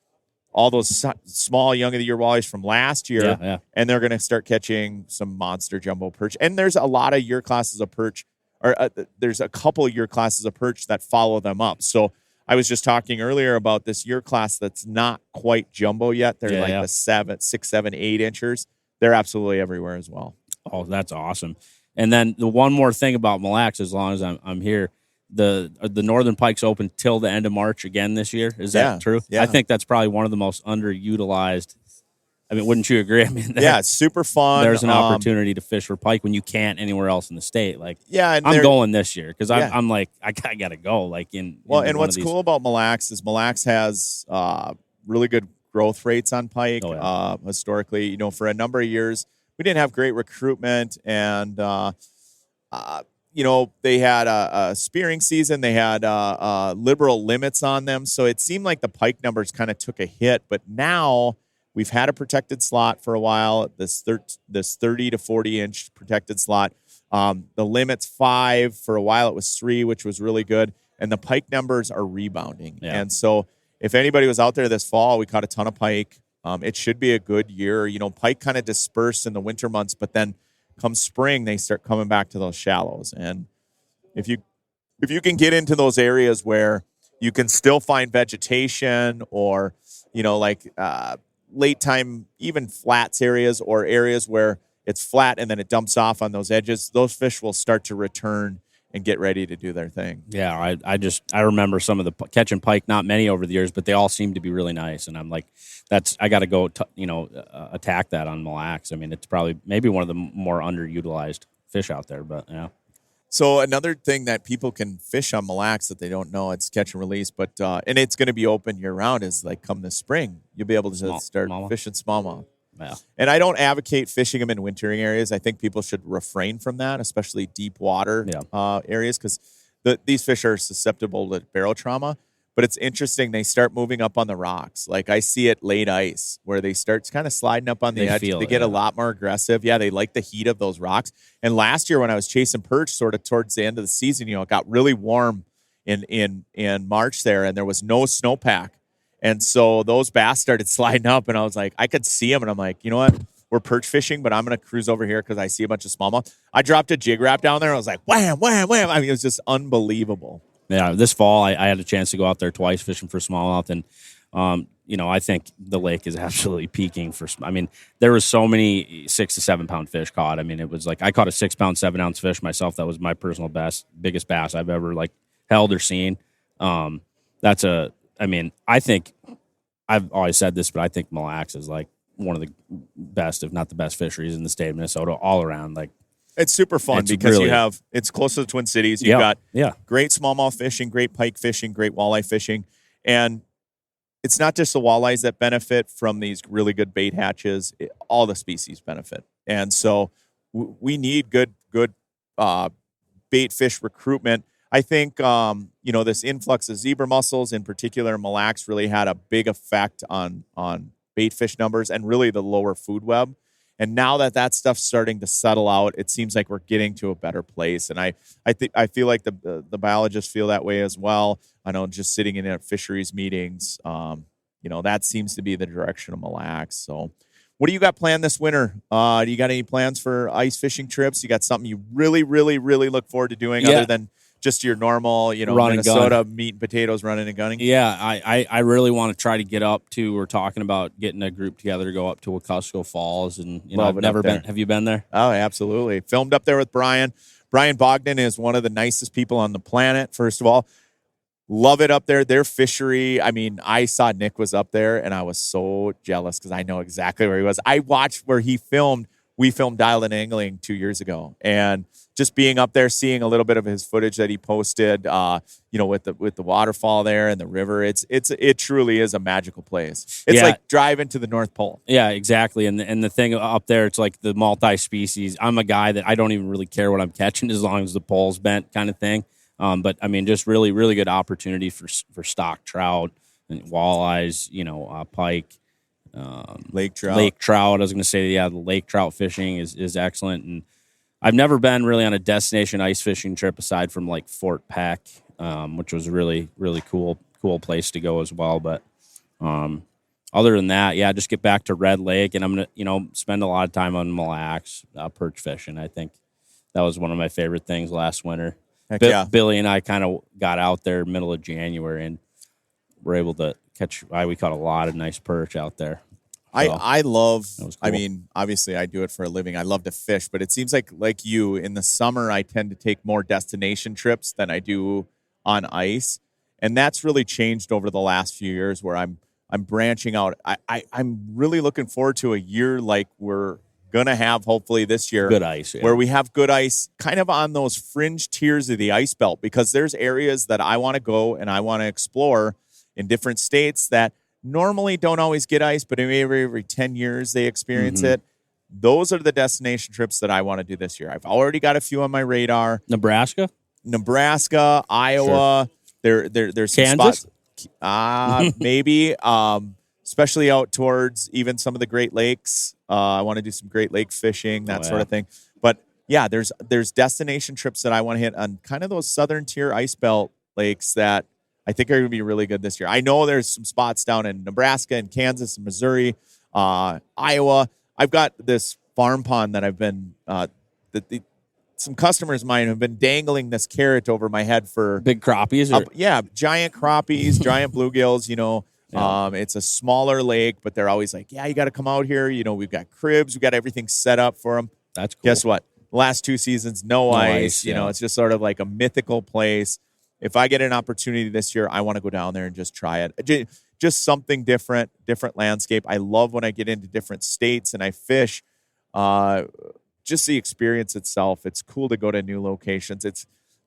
all those small young of the year walleyes from last year, and they're going to start catching some monster jumbo perch. And there's a lot of year classes of perch, or there's a couple of year classes of perch that follow them up. So I was just talking earlier about this year class that's not quite jumbo yet. They're the 6, 7, 8 inchers. They're absolutely everywhere as well. Oh, that's awesome. And then the one more thing about Mille Lacs, as long as I'm here, the Northern Pike's open till the end of March again this year. Is that true? Yeah. I think that's probably one of the most underutilized. I mean, wouldn't you agree? I mean, it's super fun. There's an opportunity to fish for pike when you can't anywhere else in the state. Like, and I'm going this year because I'm like, I gotta go. Like and what's cool about Mille Lacs is Mille Lacs has really good growth rates on pike. Historically, for a number of years, we didn't have great recruitment, and they had a spearing season. They had liberal limits on them. So it seemed like the pike numbers kind of took a hit. But now we've had a protected slot for a while, this 30 to 40-inch protected slot. The limit's 5. For a while it was 3, which was really good. And the pike numbers are rebounding. Yeah. And so if anybody was out there this fall, we caught a ton of pike. It should be a good year. Pike kind of disperse in the winter months, but then come spring, they start coming back to those shallows. And if you can get into those areas where you can still find vegetation or, late time, even flats areas or areas where it's flat and then it dumps off on those edges, those fish will start to return and get ready to do their thing. Yeah, I remember some of the catching pike, not many over the years, but they all seem to be really nice. And I'm like, I got to go, attack that on Mille Lacs. I mean, it's probably maybe one of the more underutilized fish out there, but yeah. So another thing that people can fish on Mille Lacs that they don't know, it's catch and release, but and it's going to be open year round. Is like come this spring, you'll be able to start fishing smallmouth. Yeah. And I don't advocate fishing them in wintering areas. I think people should refrain from that, especially deep water areas, because these fish are susceptible to barrel trauma. But it's interesting. They start moving up on the rocks. Like I see it late ice where they start kind of sliding up on the edge. They get a lot more aggressive. Yeah, they like the heat of those rocks. And last year when I was chasing perch sort of towards the end of the season, it got really warm in March there, and there was no snowpack. And so those bass started sliding up, and I was like, I could see them, and I'm like, you know what? We're perch fishing, but I'm going to cruise over here because I see a bunch of smallmouth. I dropped a jig wrap down there. I was like, wham, wham, wham. I mean, it was just unbelievable. Yeah, this fall I had a chance to go out there twice fishing for smallmouth, and I think the lake is absolutely peaking for. I mean, there was so many 6 to 7 pound fish caught. I mean, it was like I caught a 6 pound 7 ounce fish myself. That was my personal biggest bass I've ever held or seen. I think I've always said this, but I think Mille Lacs is like one of the best, if not the best, fisheries in the state of Minnesota all around. Like. It's super fun because it's close to the Twin Cities. You've got great smallmouth fishing, great pike fishing, great walleye fishing. And it's not just the walleyes that benefit from these really good bait hatches. All the species benefit. And so we need good bait fish recruitment. I think, this influx of zebra mussels in particular, Mille Lacs really had a big effect on bait fish numbers and really the lower food web. And now that stuff's starting to settle out, it seems like we're getting to a better place. And I feel like the biologists feel that way as well. I know just sitting in fisheries meetings, that seems to be the direction of Mille Lacs. So what do you got planned this winter? Do you got any plans for ice fishing trips? You got something you really, really, really look forward to doing other than just your normal, Minnesota meat and potatoes running and gunning? Yeah, I really want to try to get up to. We're talking about getting a group together to go up to Wekusko Falls, and I've never been. Have you been there? Oh, absolutely. Filmed up there with Brian. Brian Bogdan is one of the nicest people on the planet. First of all, love it up there. Their fishery. I mean, I saw Nick was up there, and I was so jealous because I know exactly where he was. I watched where he filmed we filmed Dialed In Angling 2 years ago, and just being up there, seeing a little bit of his footage that he posted, with the waterfall there and the river, it truly is a magical place. It's like driving to the North Pole. Yeah, exactly. And the thing up there, it's like the multi-species. I'm a guy that I don't even really care what I'm catching as long as the pole's bent, kind of thing. But I mean, just really, really good opportunity for stock trout and walleyes, pike, lake trout. I was going to say, the lake trout fishing is excellent. And I've never been really on a destination ice fishing trip aside from like Fort Peck, which was really, really cool place to go as well. But other than that, just get back to Red Lake, and I'm going to, spend a lot of time on Mille Lacs, perch fishing. I think that was one of my favorite things last winter. Billy and I kind of got out there middle of January and were able to catch. We caught a lot of nice perch out there. So, I love, cool. I mean, obviously I do it for a living. I love to fish, but it seems like you, in the summer, I tend to take more destination trips than I do on ice. And that's really changed over the last few years, where I'm branching out. I'm really looking forward to a year like we're going to have hopefully this year. Good ice. Yeah. Where we have good ice kind of on those fringe tiers of the ice belt, because there's areas that I want to go and I want to explore in different states that normally don't always get ice, but every 10 years they experience it. Those are the destination trips that I want to do this year. I've already got a few on my radar. Nebraska, Iowa. Sure. There's some Kansas? spots. Maybe, especially out towards even some of the Great Lakes. I want to do some Great Lake fishing, that sort of thing. But yeah, there's destination trips that I want to hit on kind of those southern tier ice belt lakes that I think are going to be really good this year. I know there's some spots down in Nebraska and Kansas and Missouri, Iowa. I've got this farm pond that I've been some customers of mine have been dangling this carrot over my head for big crappies. Giant crappies, giant bluegills. It's a smaller lake, but they're always like, you got to come out here. We've got cribs, we've got everything set up for them. That's cool. Guess what? Last 2 seasons, no ice. It's just sort of like a mythical place. If I get an opportunity this year, I want to go down there and just try it. Just something different landscape. I love when I get into different states and I fish. Just the experience itself. It's cool to go to new locations.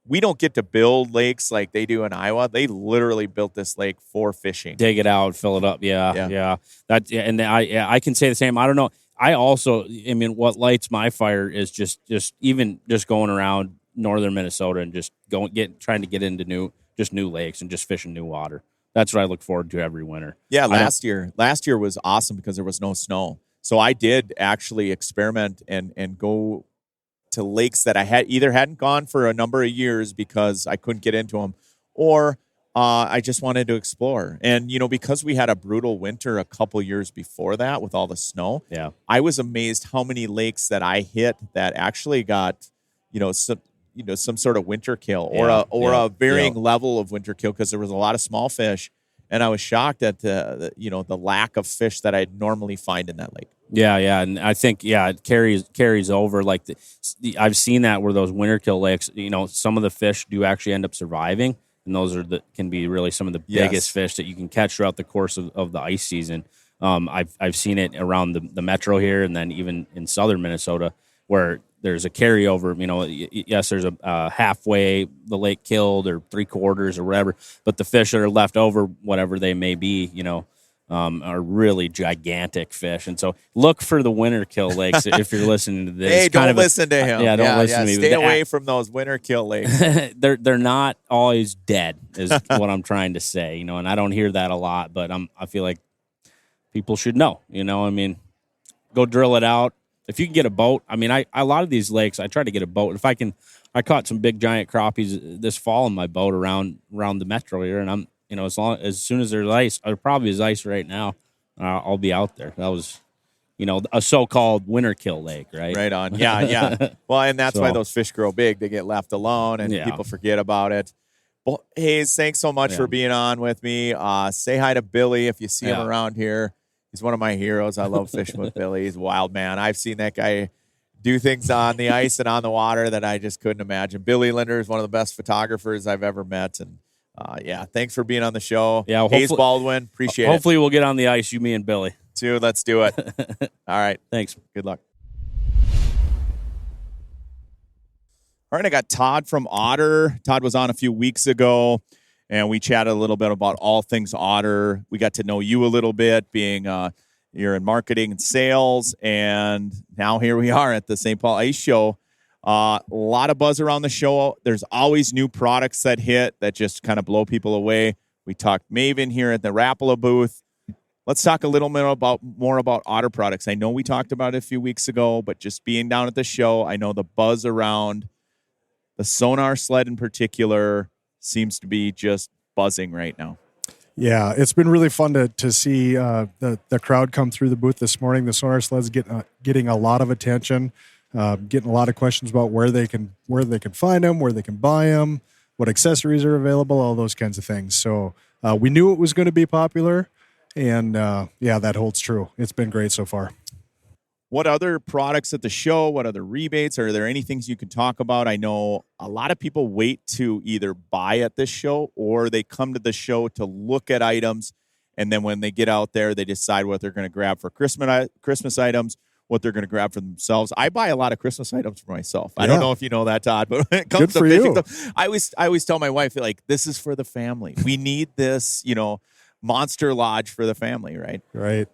We don't get to build lakes like they do in Iowa. They literally built this lake for fishing. Dig it out, fill it up. Yeah. And I can say the same. I don't know. I also, what lights my fire is just going around northern Minnesota and just trying to get into new lakes and just fishing new water. That's what I look forward to every winter. Yeah, last year was awesome because there was no snow. So I did actually experiment and go to lakes that I hadn't gone for a number of years because I couldn't get into them, or I just wanted to explore. And because we had a brutal winter a couple years before that with all the snow, I was amazed how many lakes that I hit that actually got some sort of winter kill or a varying level of winter kill, because there was a lot of small fish, and I was shocked at the lack of fish that I'd normally find in that lake. Yeah, and I think it carries over. Like I've seen that where those winter kill lakes, some of the fish do actually end up surviving, and those can be really some of the biggest fish that you can catch throughout the course of the ice season. I've seen it around the metro here, and then even in southern Minnesota, where there's a carryover. Yes, there's a halfway the lake killed or 3/4 or whatever, but the fish that are left over, whatever they may be, are really gigantic fish. And so look for the winter kill lakes if you're listening to this. Hey, don't listen to him. Don't listen to me. Stay away from those winter kill lakes. They're not always dead, is what I'm trying to say. And I don't hear that a lot, but I feel like people should know. Go drill it out. If you can get a boat, a lot of these lakes, I try to get a boat. If I can, I caught some big giant crappies this fall in my boat around the metro here, and I'm, as soon as there's ice, or probably is ice right now, I'll be out there. That was, a so-called winter kill lake, right? Right on. Yeah. Well, and that's why those fish grow big. They get left alone, and people forget about it. Well, Hayes, thanks so much for being on with me. Say hi to Billy if you see him around here. He's one of my heroes. I love fishing with Billy. He's a wild man. I've seen that guy do things on the ice and on the water that I just couldn't imagine. Billy Linder is one of the best photographers I've ever met. And thanks for being on the show. Yeah, Hayes Baldwin, appreciate it. Hopefully we'll get on the ice, you, me, and Billy. Dude, let's do it. All right. Thanks. Good luck. All right, I got Todd from Otter. Todd was on a few weeks ago, and we chatted a little bit about all things Otter. We got to know you a little bit, being you're in marketing and sales, and now here we are at the St. Paul Ice Show. A lot of buzz around the show. There's always new products that hit that just kind of blow people away. We talked Maven here at the Rapala booth. Let's talk a little bit more about Otter products. I know we talked about it a few weeks ago, but just being down at the show, I know the buzz around the sonar sled in particular seems to be just buzzing right now. Yeah, it's been really fun to see the crowd come through the booth this morning. The sonar sled's getting a lot of attention, getting a lot of questions about where they can find them, where they can buy them, what accessories are available, all those kinds of things. So we knew it was going to be popular, and yeah, that holds true. It's been great so far. What other products at the show? What other rebates? Are there any things you can talk about? I know a lot of people wait to either buy at this show or they come to the show to look at items. And then when they get out there, they decide what they're going to grab for Christmas items, what they're going to grab for themselves. I buy a lot of Christmas items for myself. I don't know if you know that, Todd, but when it comes to fishing, I always tell my wife, like, this is for the family. We need this, monster lodge for the family, right? Right.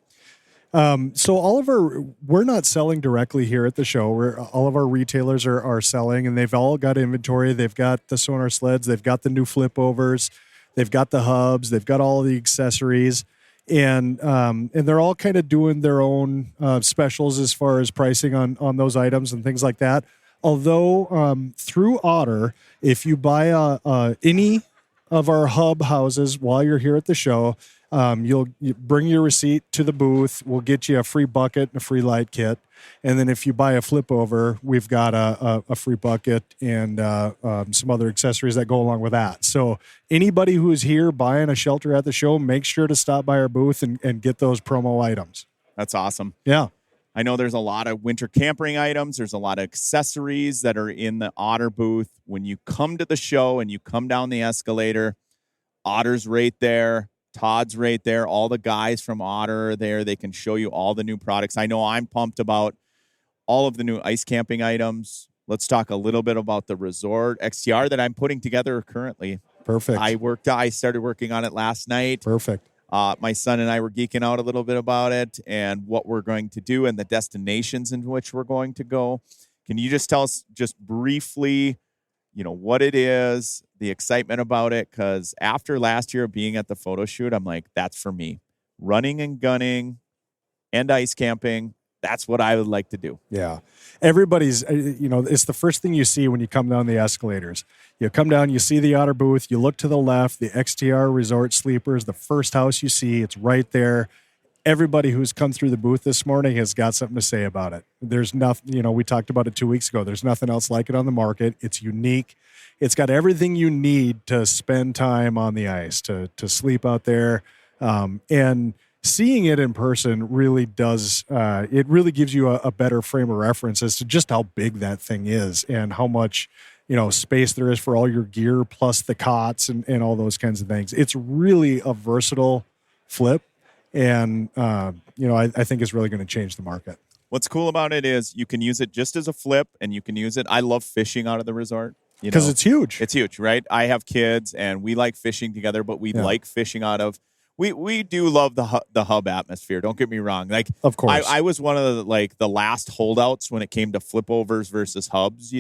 So we're not selling directly here at the show. All of our retailers are selling, and they've all got inventory. They've got the sonar sleds. They've got the new flip overs. They've got the hubs. They've got all the accessories, and they're all kind of doing their own specials as far as pricing on those items and things like that. Although through Otter, if you buy any of our hub houses while you're here at the show, you bring your receipt to the booth. We'll get you a free bucket and a free light kit. And then if you buy a flip over, we've got a free bucket and some other accessories that go along with that. So anybody who's here buying a shelter at the show, make sure to stop by our booth and get those promo items. That's awesome. Yeah. I know there's a lot of winter camping items. There's a lot of accessories that are in the Otter booth. When you come to the show and you come down the escalator, Otter's right there. Todd's right there. All the guys from Otter are there. They can show you all the new products. I know I'm pumped about all of the new ice camping items. Let's talk a little bit about the Resort XTR that I'm putting together currently. Perfect. I started working on it last night. Perfect. My son and I were geeking out a little bit about it and what we're going to do and the destinations in which we're going to go. Can you just tell us just briefly, what it is, the excitement about it? Because after last year being at the photo shoot, I'm like, that's for me. Running and gunning and ice camping, that's what I would like to do. Yeah. Everybody's, it's the first thing you see when you come down the escalators. You come down, you see the Otter booth, you look to the left, the XTR Resort Sleepers, the first house you see, it's right there. Everybody who's come through the booth this morning has got something to say about it. There's nothing, we talked about it 2 weeks ago. There's nothing else like it on the market. It's unique. It's got everything you need to spend time on the ice, to sleep out there. And seeing it in person really does, it really gives you a better frame of reference as to just how big that thing is and how much, space there is for all your gear plus the cots and all those kinds of things. It's really a versatile flip. And, I think it's really going to change the market. What's cool about it is you can use it just as a flip and you can use it. I love fishing out of the resort. Because it's huge. It's huge, right? I have kids and we like fishing together, but we like fishing out of, we do love the hub atmosphere. Don't get me wrong. Like, of course, I was one of the last holdouts when it came to flip overs versus hubs,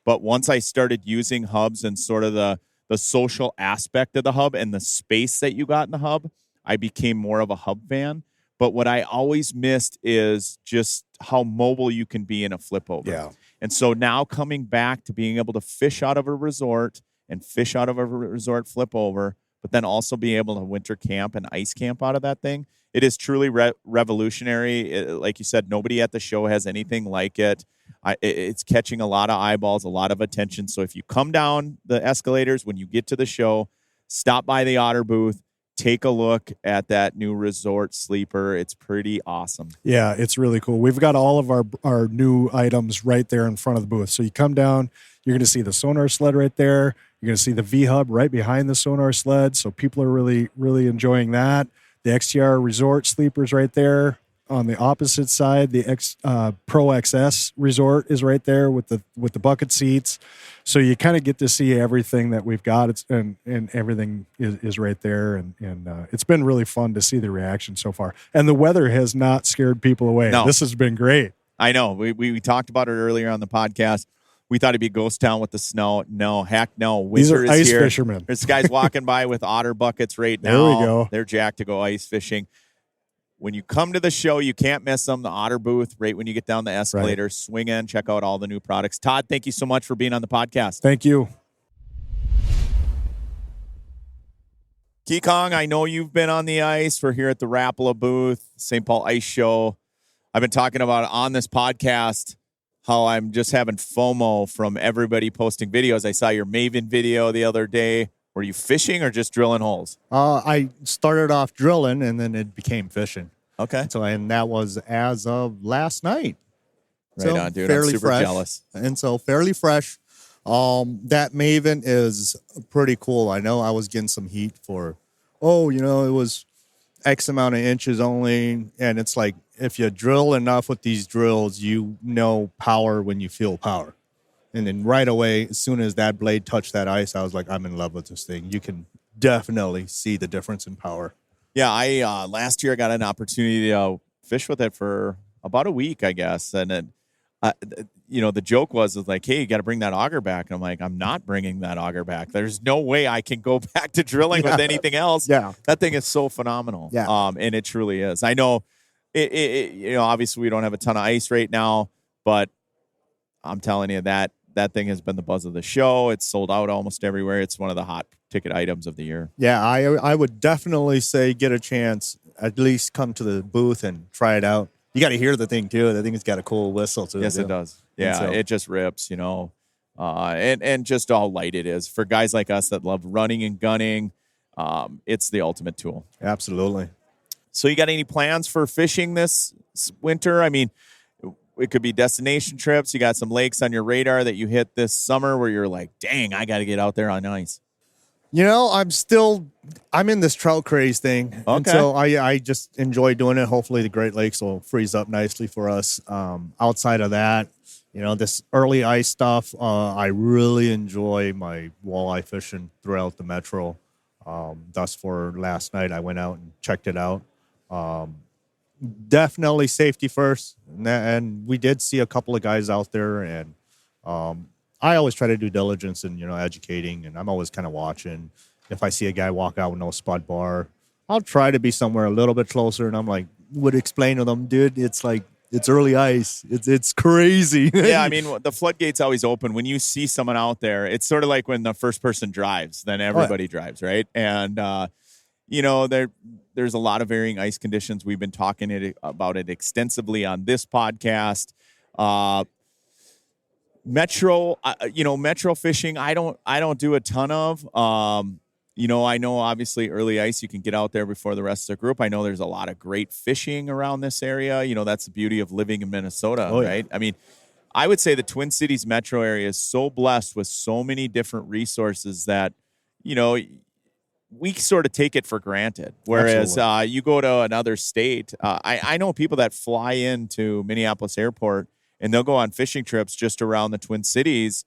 but once I started using hubs and sort of the social aspect of the hub and the space that you got in the hub, I became more of a hub fan. But what I always missed is just how mobile you can be in a flip over. Yeah. And so now coming back to being able to fish out of a resort and fish out of a resort flip over, but then also be able to winter camp and ice camp out of that thing, it is truly revolutionary. Like you said, nobody at the show has anything like it. It's catching a lot of eyeballs, a lot of attention. So if you come down the escalators, when you get to the show, stop by the Otter booth, take a look at that new resort sleeper. It's pretty awesome. Yeah, it's really cool. We've got all of our new items right there in front of the booth. So you come down, you're going to see the sonar sled right there. You're going to see the V-Hub right behind the sonar sled. So people are really, really enjoying that. The XTR Resort sleepers right there. on the opposite side, the Pro XS resort is right there with the bucket seats. So you kind of get to see everything that we've got. And everything is right there. And it's been really fun to see the reaction so far. And the weather has not scared people away. No. This has been great. I know. We talked about it earlier on the podcast. We thought it'd be ghost town with the snow. No, heck no. These Winter are is ice here. fishermen. There's guys walking by with otter buckets right now. There we go. They're jacked to go ice fishing. When you come to the show, you can't miss them. The Otter booth, right when you get down the escalator, Right. swing in, check out all the new products. Todd, thank you so much for being on the podcast. Thank you. Kekong, I know you've been on the ice. We're here at the Rapala booth, St. Paul Ice Show. I've been talking about on this podcast how I'm just having FOMO from everybody posting videos. I saw your Maven video the other day. Were you fishing or just drilling holes? I started off drilling and then it became fishing. Okay. And that was as of last night. Right on, dude. I'm super jealous. And so fairly fresh. That Maven is pretty cool. I know I was getting some heat for, it was X amount of inches only. And it's like, if you drill enough with these drills, you know power when you feel power. And then right away, as soon as that blade touched that ice, I was like, I'm in love with this thing. You can definitely see the difference in power. Yeah, I last year I got an opportunity to fish with it for about a week, I guess. And then, the joke was like, hey, you got to bring that auger back. And I'm like, I'm not bringing that auger back. There's no way I can go back to drilling with anything else. Yeah. That thing is so phenomenal. Yeah. And it truly is. I know obviously we don't have a ton of ice right now, but I'm telling you that thing has been the buzz of the show. It's sold out almost everywhere. It's one of the hot ticket items of the year. Yeah, I would definitely say get a chance, at least come to the booth and try it out. You got to hear the thing too. The thing has got a cool whistle too. Yes, it does. Yeah, it just rips, and just how light it is. For guys like us that love running and gunning, it's the ultimate tool. Absolutely. So you got any plans for fishing this winter? I mean, it could be destination trips. You got some lakes on your radar that you hit this summer where you're like, dang, I got to get out there on ice. I'm in this trout craze thing. Okay. And so I just enjoy doing it. Hopefully the Great Lakes will freeze up nicely for us. Outside of that, this early ice stuff, I really enjoy my walleye fishing throughout the metro. Thus for last night, I went out and checked it out. Definitely safety first. And we did see a couple of guys out there, and I always try to do diligence and, educating, and I'm always kind of watching. If I see a guy walk out with no spud bar, I'll try to be somewhere a little bit closer, and I'm like, would explain to them, dude, it's like, it's early ice. It's crazy. Yeah, I mean, the floodgate's always open. When you see someone out there, it's sort of like when the first person drives, then everybody drives, right? And, there's a lot of varying ice conditions. We've been talking about it extensively on this podcast. Metro fishing, I don't do a ton of. I know obviously early ice, you can get out there before the rest of the group. I know there's a lot of great fishing around this area. That's the beauty of living in Minnesota, right? I mean, I would say the Twin Cities metro area is so blessed with so many different resources that, we sort of take it for granted. Whereas you go to another state, I know people that fly into Minneapolis Airport and they'll go on fishing trips just around the Twin Cities,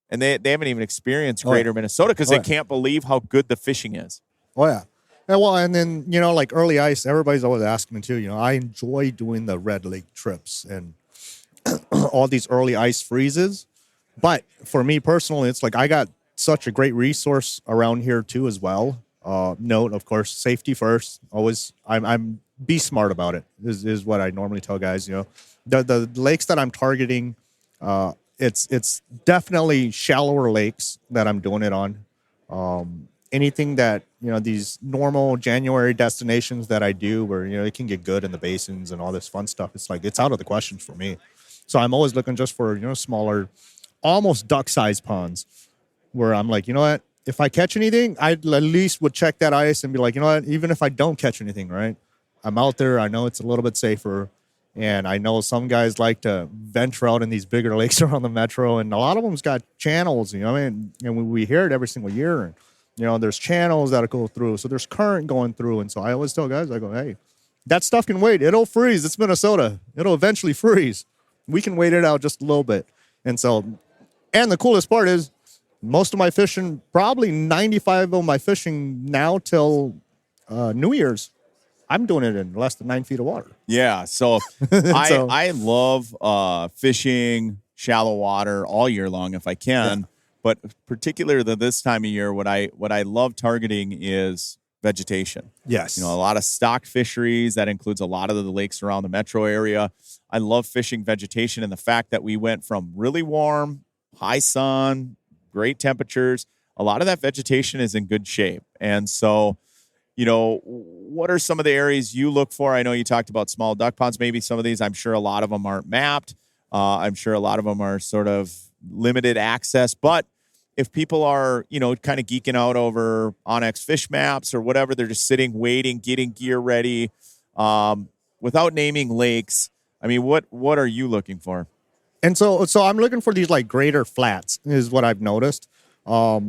and they haven't even experienced greater Minnesota because they can't believe how good the fishing is. Oh, yeah. And then, like early ice, everybody's always asking me too. I enjoy doing the Red Lake trips and all these early ice freezes. But for me personally, it's like I got such a great resource around here too as well. Note, of course, safety first. Always, I'm be smart about it. Is what I normally tell guys. The lakes that I'm targeting, it's definitely shallower lakes that I'm doing it on. Anything that these normal January destinations that I do, where it can get good in the basins and all this fun stuff. It's like it's out of the question for me. So I'm always looking just for smaller, almost duck-sized ponds, where I'm like, what? If I catch anything, I at least would check that ice and be like, what? Even if I don't catch anything, right? I'm out there. I know it's a little bit safer. And I know some guys like to venture out in these bigger lakes around the metro. And a lot of them's got channels, and we hear it every single year. And, there's channels that go through. So there's current going through. And so I always tell guys, I go, hey, that stuff can wait. It'll freeze. It's Minnesota. It'll eventually freeze. We can wait it out just a little bit. And so, and the coolest part is most of my fishing, probably 95 of my fishing now till New Year's, I'm doing it in less than 9 feet of water. Yeah. So, I love fishing shallow water all year long if I can. Yeah. But particularly this time of year, what I love targeting is vegetation. Yes. A lot of stock fisheries. That includes a lot of the lakes around the metro area. I love fishing vegetation, and the fact that we went from really warm, high sun, great temperatures, a lot of that vegetation is in good shape. And so, what are some of the areas you look for? I know you talked about small duck ponds. Maybe some of these, I'm sure a lot of them aren't mapped. I'm sure a lot of them are sort of limited access, but if people are, kind of geeking out over onX fish maps or whatever, they're just sitting, waiting, getting gear ready, without naming lakes. I mean, what are you looking for? And so I'm looking for these like greater flats is what I've noticed. I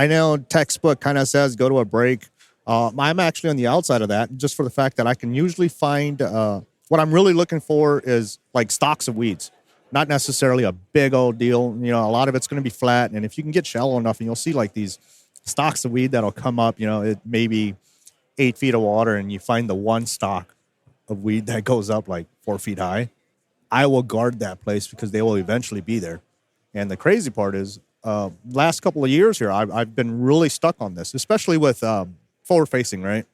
know textbook kind of says go to a break. I'm actually on the outside of that just for the fact that I can usually find, what I'm really looking for is like stalks of weeds. Not necessarily a big old deal. A lot of it's going to be flat. And if you can get shallow enough, and you'll see like these stalks of weed that'll come up, it may be 8 feet of water and you find the one stalk of weed that goes up like 4 feet high. I will guard that place because they will eventually be there. And the crazy part is last couple of years here, I've been really stuck on this, especially with forward facing, right?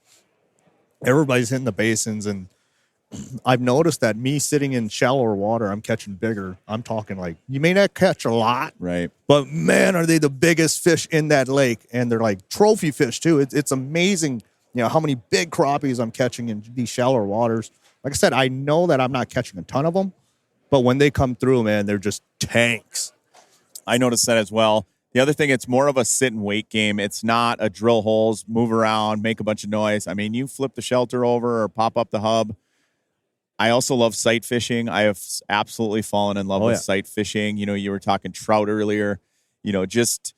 Everybody's hitting the basins, and I've noticed that me sitting in shallower water, I'm catching bigger. I'm talking like, you may not catch a lot, right? But man, are they the biggest fish in that lake. And they're like trophy fish too. It's amazing, how many big crappies I'm catching in these shallower waters. Like I said, I know that I'm not catching a ton of them, but when they come through, man, they're just tanks. I noticed that as well. The other thing, it's more of a sit and wait game. It's not a drill holes, move around, make a bunch of noise. I mean, you flip the shelter over or pop up the hub. I also love sight fishing. I have absolutely fallen in love with sight fishing. You were talking trout earlier. Just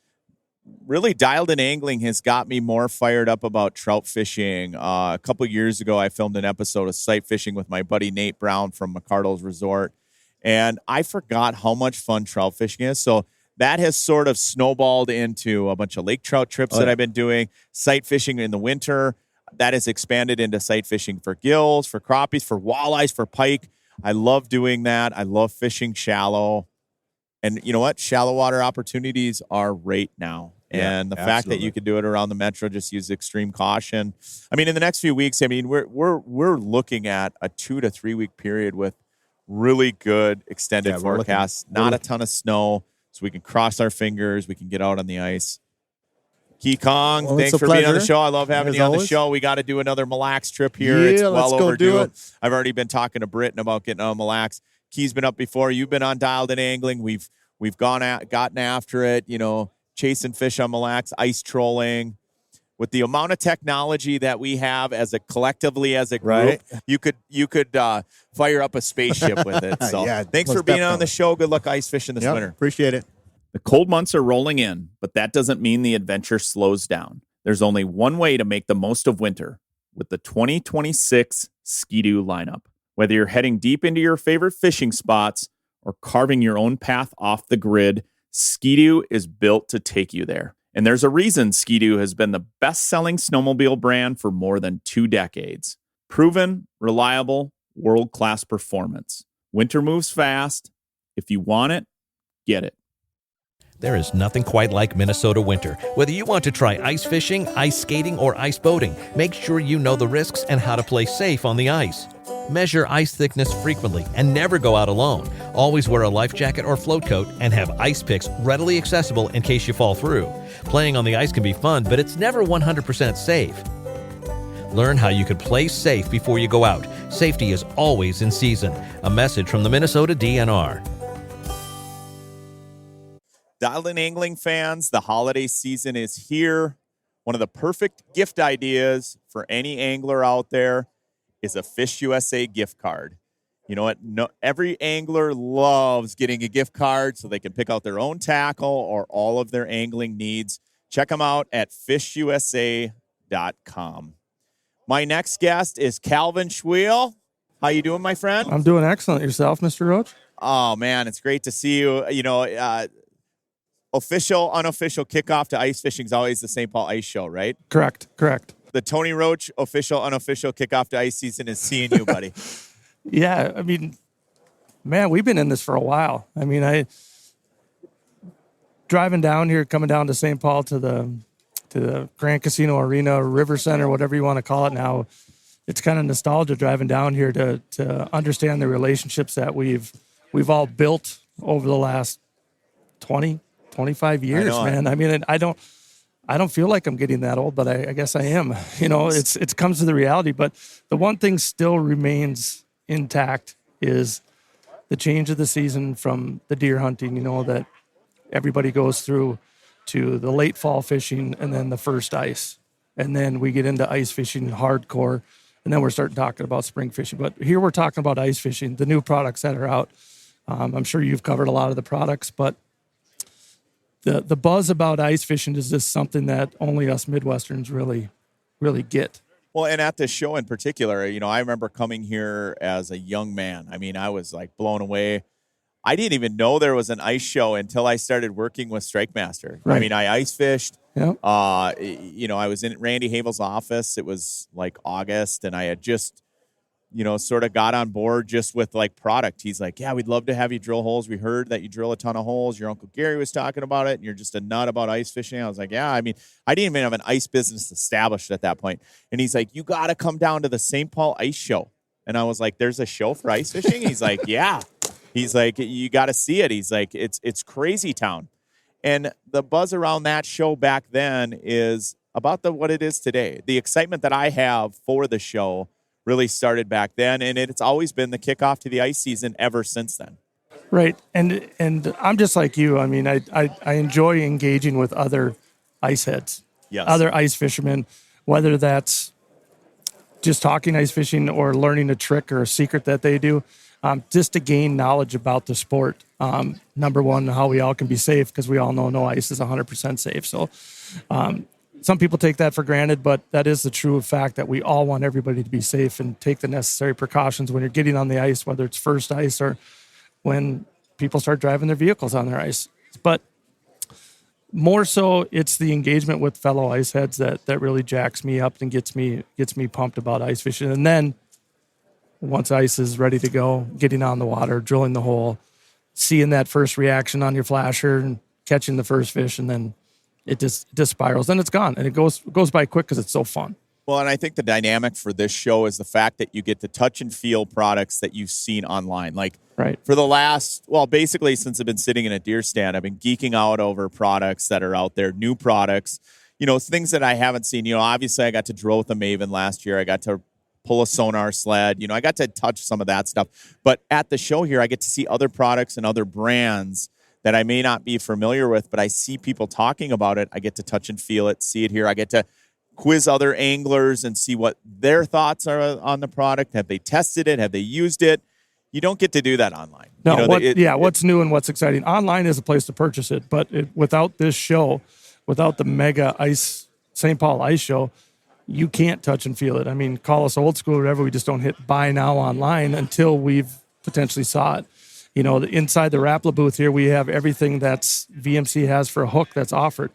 really dialed in angling has got me more fired up about trout fishing. A couple years ago, I filmed an episode of sight fishing with my buddy Nate Brown from McCardle's Resort, and I forgot how much fun trout fishing is. So that has sort of snowballed into a bunch of lake trout trips that I've been doing, sight fishing in the winter. That has expanded into sight fishing for gills, for crappies, for walleyes, for pike. I love doing that. I love fishing shallow. And you know what? Shallow water opportunities are right now. And the fact that you can do it around the metro, just use extreme caution. I mean, in the next few weeks, we're looking at a 2 to 3 week period with really good extended forecasts. Not a ton of snow, so we can cross our fingers. We can get out on the ice. Key Kong, thanks for being on the show. I love having you on the show. We got to do another Mille Lacs trip here. Yeah, it's well overdue. Do it. I've already been talking to Britton about getting on Mille Lacs. Key's been up before. You've been on Dialed In Angling. We've gotten after it. Chasing fish on Mille Lacs, ice trolling. With the amount of technology that we have collectively as a group, you could fire up a spaceship with it. So thanks for being on the show. Good luck ice fishing this winter. Appreciate it. The cold months are rolling in, but that doesn't mean the adventure slows down. There's only one way to make the most of winter with the 2026 Ski-Doo lineup. Whether you're heading deep into your favorite fishing spots or carving your own path off the grid, Ski-Doo is built to take you there. And there's a reason Ski-Doo has been the best-selling snowmobile brand for more than 2 decades. Proven, reliable, world-class performance. Winter moves fast. If you want it, get it. There is nothing quite like Minnesota winter. Whether you want to try ice fishing, ice skating, or ice boating, make sure you know the risks and how to play safe on the ice. Measure ice thickness frequently and never go out alone. Always wear a life jacket or float coat and have ice picks readily accessible in case you fall through. Playing on the ice can be fun, but it's never 100% safe. Learn how you could play safe before you go out. Safety is always in season. A message from the Minnesota DNR. Dialed In Angling fans, the holiday season is here. One of the perfect gift ideas for any angler out there is a Fish USA gift card. You know what? Every angler loves getting a gift card so they can pick out their own tackle or all of their angling needs. Check them out at fishusa.com. My next guest is Calvin Schweel. How you doing, my friend? I'm doing excellent. Yourself, Mr. Roach? Oh, man, it's great to see you. You know, official, unofficial kickoff to ice fishing is always the St. Paul Ice Show, right? Correct. The Tony Roach official, unofficial kickoff to ice season is seeing you, buddy. Yeah, I mean, man, we've been in this for a while. I mean, driving down here, coming down to St. Paul to the Grand Casino Arena, River Center, whatever you want to call it now. It's kind of nostalgia driving down here to understand the relationships that we've all built over the last 20, 25 years, man. I mean, I don't feel like I'm getting that old, but I guess I am. You know, it comes to the reality. But the one thing still remains intact is the change of the season from the deer hunting, you know, that everybody goes through, to the late fall fishing and then the first ice. And then we get into ice fishing hardcore, and then we're starting talking about spring fishing. But here we're talking about ice fishing, the new products that are out. I'm sure you've covered a lot of the products, but the buzz about ice fishing is just something that only us Midwesterns really get. Well, and at this show in particular, you know, I remember coming here as a young man. I mean, I was like blown away. I didn't even know there was an ice show until I started working with Strike Master. Right. I mean, I ice fished. Yeah. You know, I was in Randy Havel's office. It was like August, and I had just, you know, sort of got on board just with like product. He's like, yeah, we'd love to have you drill holes. We heard that you drill a ton of holes. Your Uncle Gary was talking about it, and you're just a nut about ice fishing. I was like, yeah, I mean, I didn't even have an ice business established at that point. And he's like, you got to come down to the St. Paul Ice Show. And I was like, there's a show for ice fishing? He's like, yeah. He's like, you got to see it. He's like, it's crazy town. And the buzz around that show back then is about what it is today. The excitement that I have for the show really started back then, and it's always been the kickoff to the ice season ever since then. Right. And I'm just like you. I mean, I enjoy engaging with other ice heads, Yes. other ice fishermen, whether that's just talking ice fishing or learning a trick or a secret that they do. Just to gain knowledge about the sport. Number one, how we all can be safe, because we all know no ice is 100% safe. So some people take that for granted, but that is the true fact that we all want everybody to be safe and take the necessary precautions when you're getting on the ice, whether it's first ice or when people start driving their vehicles on their ice. But more so, it's the engagement with fellow ice heads that really jacks me up and gets me pumped about ice fishing. And then once ice is ready to go, getting on the water, drilling the hole, seeing that first reaction on your flasher and catching the first fish, and then it just spirals. Then it's gone, and it goes by quick because it's so fun. Well, and I think the dynamic for this show is the fact that you get to touch and feel products that you've seen online. Like, right. For the last, well, basically since I've been sitting in a deer stand, I've been geeking out over products that are out there, new products, you know, things that I haven't seen. You know, obviously I got to drill with a Maven last year. I got to pull a sonar sled. You know, I got to touch some of that stuff. But at the show here, I get to see other products and other brands that I may not be familiar with, but I see people talking about it. I get to touch and feel it, see it here. I get to quiz other anglers and see what their thoughts are on the product. Have they tested it? Have they used it? You don't get to do that online. No, you know, what's new and what's exciting. Online is a place to purchase it, but without this show, without the mega St. Paul Ice Show, you can't touch and feel it. I mean, call us old school or whatever. We just don't hit buy now online until we've potentially saw it. You know, inside the Rapala booth here, we have everything that's VMC has for a hook that's offered.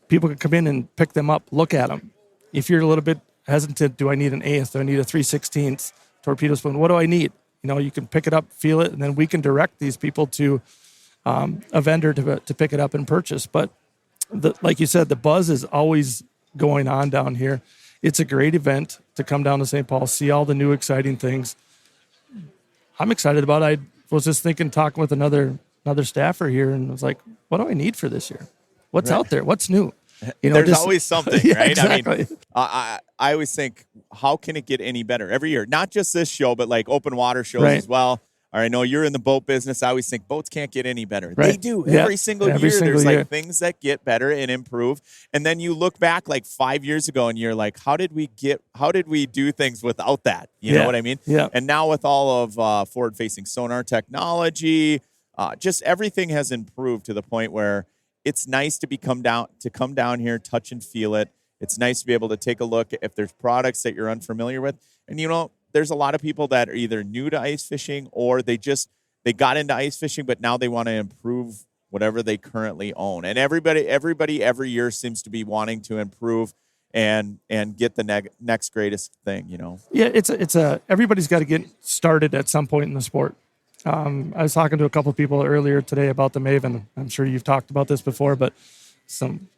People can come in and pick them up, look at them. If you're a little bit hesitant, do I need an eighth? Do I need a 3/16 torpedo spoon? What do I need? You know, you can pick it up, feel it, and then we can direct these people to a vendor to pick it up and purchase. But like you said, the buzz is always going on down here. It's a great event to come down to St. Paul, see all the new exciting things. I'm excited about it. I was just talking with another staffer here, and was like, what do I need for this year? What's out there? What's new? You know, there's always something, yeah, right? Exactly. I mean, I always think, how can it get any better every year? Not just this show, but like open water shows as well. Or I know you're in the boat business. I always think boats can't get any better. Right. They do. Every single year, there's like things that get better and improve. And then you look back like 5 years ago and you're like, how did we do things without that? You know what I mean? Yeah. And now with all of forward-facing sonar technology, just everything has improved to the point where it's nice to come down here, touch and feel it. It's nice to be able to take a look if there's products that you're unfamiliar with. And, there's a lot of people that are either new to ice fishing or they got into ice fishing, but now they want to improve whatever they currently own. And everybody every year seems to be wanting to improve and get the next greatest thing, Yeah, it's everybody's got to get started at some point in the sport. I was talking to a couple of people earlier today about the Maven. I'm sure you've talked about this before, but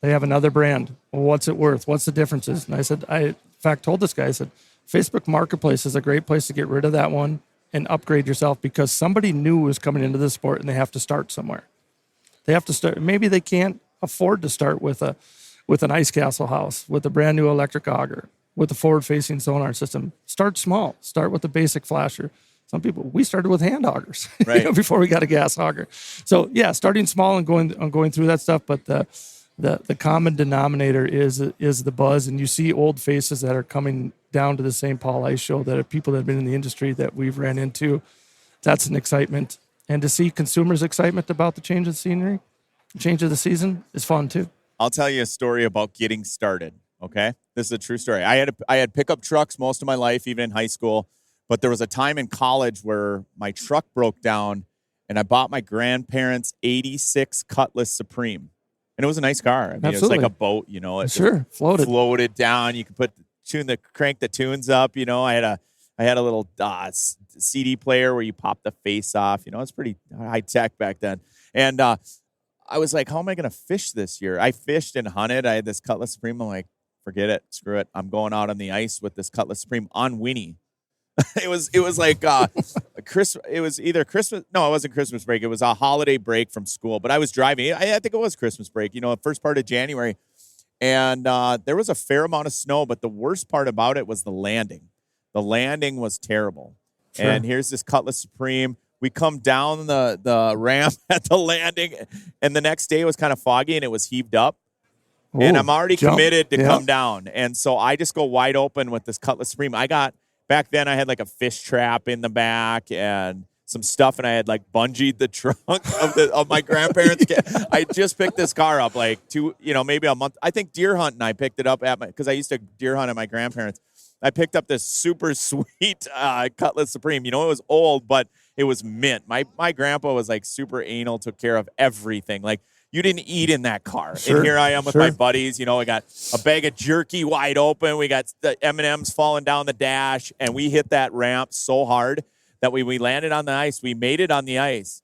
they have another brand. Well, what's it worth? What's the differences? And I said, in fact told this guy, I said, Facebook Marketplace is a great place to get rid of that one and upgrade yourself, because somebody new is coming into the sport and they have to start somewhere. They have to start. Maybe they can't afford to start with an ice castle house, with a brand new electric auger, with a forward-facing sonar system. Start small. Start with a basic flasher. Some people, we started with hand augers right. Before we got a gas auger. So yeah, starting small and going through that stuff. But the common denominator is the buzz, and you see old faces that are coming down to the St. Paul Ice Show that are people that have been in the industry that we've ran into. That's an excitement, and to see consumers' excitement about the change of scenery, change of the season is fun too. I'll tell you a story about getting started. Okay, this is a true story. I had pickup trucks most of my life, even in high school. But there was a time in college where my truck broke down, and I bought my grandparents' '86 Cutlass Supreme, and it was a nice car. I mean, It was like a boat, It sure floated down. You could crank the tunes up. I had a little CD player where you pop the face off. It's pretty high tech back then. And I was like, how am I going to fish this year? I fished and hunted. I had this Cutlass Supreme. I'm like, forget it, screw it. I'm going out on the ice with this Cutlass Supreme on Winnie. It was like Christmas. It was either Christmas. No, it wasn't Christmas break. It was a holiday break from school. But I was driving. I think it was Christmas break. First part of January, and there was a fair amount of snow. But the worst part about it was the landing. The landing was terrible. Sure. And here's this Cutlass Supreme. We come down the ramp at the landing, and the next day it was kind of foggy and it was heaved up. Ooh, and I'm already committed to come down, and so I just go wide open with this Cutlass Supreme. Back then, I had like a fish trap in the back and some stuff, and I had like bungeed the trunk of my grandparents' car. I just picked this car up like maybe a month. I think deer hunting. I picked it up because I used to deer hunt at my grandparents. I picked up this super sweet Cutlass Supreme. It was old, but it was mint. My grandpa was like super anal, took care of everything. Like, you didn't eat in that car. Sure, and here I am with my buddies. I got a bag of jerky wide open. We got the M&Ms falling down the dash, and we hit that ramp so hard that we landed on the ice. We made it on the ice,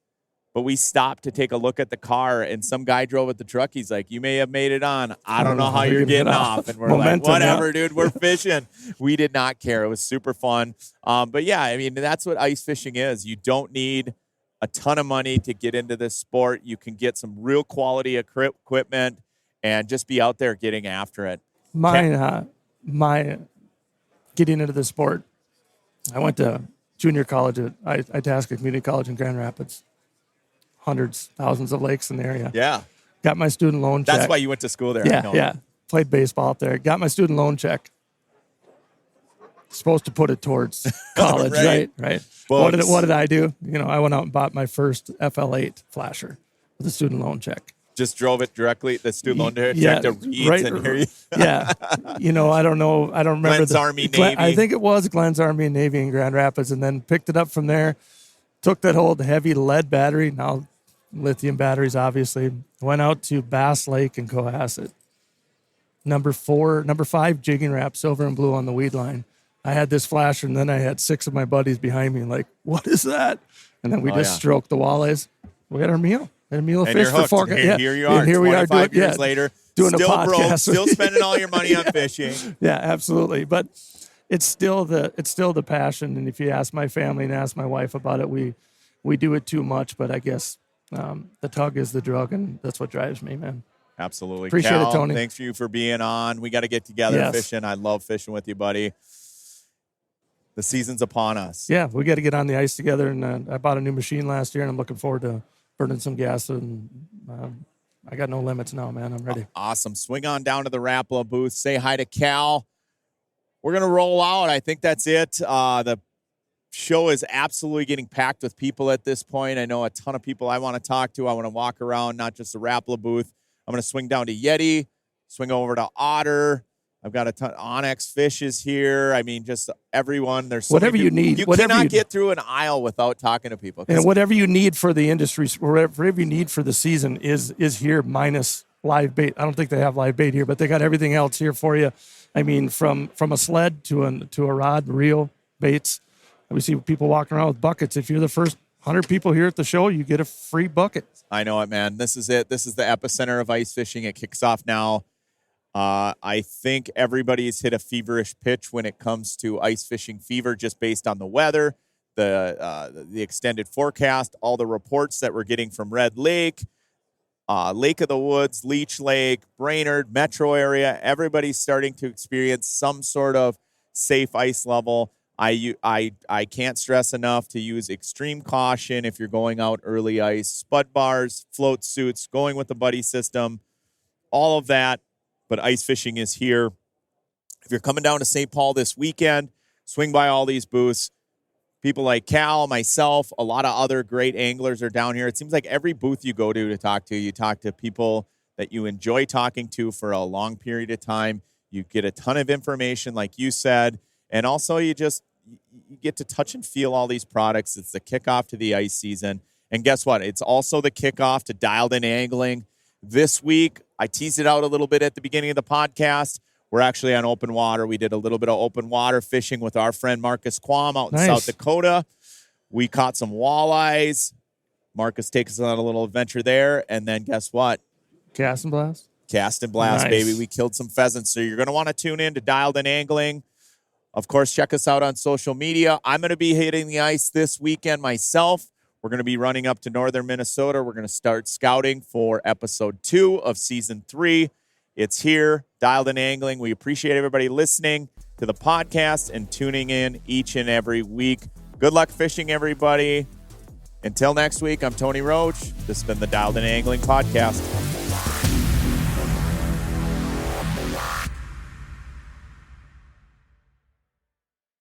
but we stopped to take a look at the car, and some guy drove at the truck. He's like, you may have made it on. I don't know how you're getting off. And we're like, whatever, dude, we're fishing. We did not care. It was super fun. But yeah, I mean, that's what ice fishing is. You don't need a ton of money to get into this sport. You can get some real quality equipment and just be out there getting after it. My getting into the sport, I went to junior college at Itasca Community College in Grand Rapids. Hundreds, thousands of lakes in the area. Yeah. Got my student loan check. That's why you went to school there. Yeah. Played baseball up there. Got my student loan check. Supposed to put it towards college, right? What did I do? I went out and bought my first FL8 flasher with a student loan check. Just drove it directly, the student loan check to Reed's and here you. Yeah. I don't know. I don't remember. Glenn's Army Navy. I think it was Glenn's Army and Navy in Grand Rapids, and then picked it up from there. Took that old heavy lead battery, now lithium batteries, obviously. Went out to Bass Lake and Cohasset. Number 5 jigging wrap, silver and blue on the weed line. I had this flasher, and then I had 6 of my buddies behind me, like, what is that? And then we just stroked the walleyes. We had our meal. Had a meal of fish for 4 guys. Here you are. Here we are. 25 years later, doing still a podcast. Broke, still spending all your money on fishing. Yeah, absolutely. But it's still the passion. And if you ask my family and ask my wife about it, we do it too much. But I guess the tug is the drug, and that's what drives me, man. Absolutely. Appreciate Cal, it, Tony. Thanks for you for being on. We got to get together fishing. I love fishing with you, buddy. The season's upon us. Yeah, we got to get on the ice together. And I bought a new machine last year, and I'm looking forward to burning some gas. And I got no limits now, man. I'm ready. Awesome. Swing on down to the Rapala booth. Say hi to Cal. We're going to roll out. I think that's it. The show is absolutely getting packed with people at this point. I know a ton of people I want to talk to. I want to walk around, not just the Rapala booth. I'm going to swing down to Yeti, swing over to Otter, I've got a ton. Onyx Fish is here. I mean, just everyone. There's so Whatever many you people. need, You whatever cannot you- get through an aisle without talking to people. 'Cause And whatever you need for the industry, whatever you need for the season is here, minus live bait. I don't think they have live bait here, but they got everything else here for you. I mean, from a sled to a rod, reel, baits. We see people walking around with buckets. If you're the first 100 people here at the show, you get a free bucket. I know it, man. This is it. This is the epicenter of ice fishing. It kicks off now. I think everybody's hit a feverish pitch when it comes to ice fishing fever, just based on the weather, the extended forecast, all the reports that we're getting from Red Lake, Lake of the Woods, Leech Lake, Brainerd, metro area. Everybody's starting to experience some sort of safe ice level. I can't stress enough to use extreme caution if you're going out early ice, spud bars, float suits, going with the buddy system, all of that. But ice fishing is here. If you're coming down to St. Paul this weekend, swing by all these booths. People like Cal, myself, a lot of other great anglers are down here. It seems like every booth you go to talk to, you talk to people that you enjoy talking to for a long period of time. You get a ton of information, like you said, and also you get to touch and feel all these products. It's the kickoff to the ice season. And guess what? It's also the kickoff to Dialed In Angling. This week, I teased it out a little bit at the beginning of the podcast. We're actually on open water. We did a little bit of open water fishing with our friend Marcus Quam out in South Dakota. We caught some walleyes. Marcus takes us on a little adventure there. And then guess what? Cast and blast? Cast and blast, Nice. baby. We killed some pheasants. So you're going to want to tune in to Dialed In Angling. Of course, check us out on social media. I'm going to be hitting the ice this weekend myself. We're going to be running up to northern Minnesota. We're going to start scouting for episode 2 of season 3. It's here, Dialed In Angling. We appreciate everybody listening to the podcast and tuning in each and every week. Good luck fishing, everybody. Until next week, I'm Tony Roach. This has been the Dialed In Angling podcast.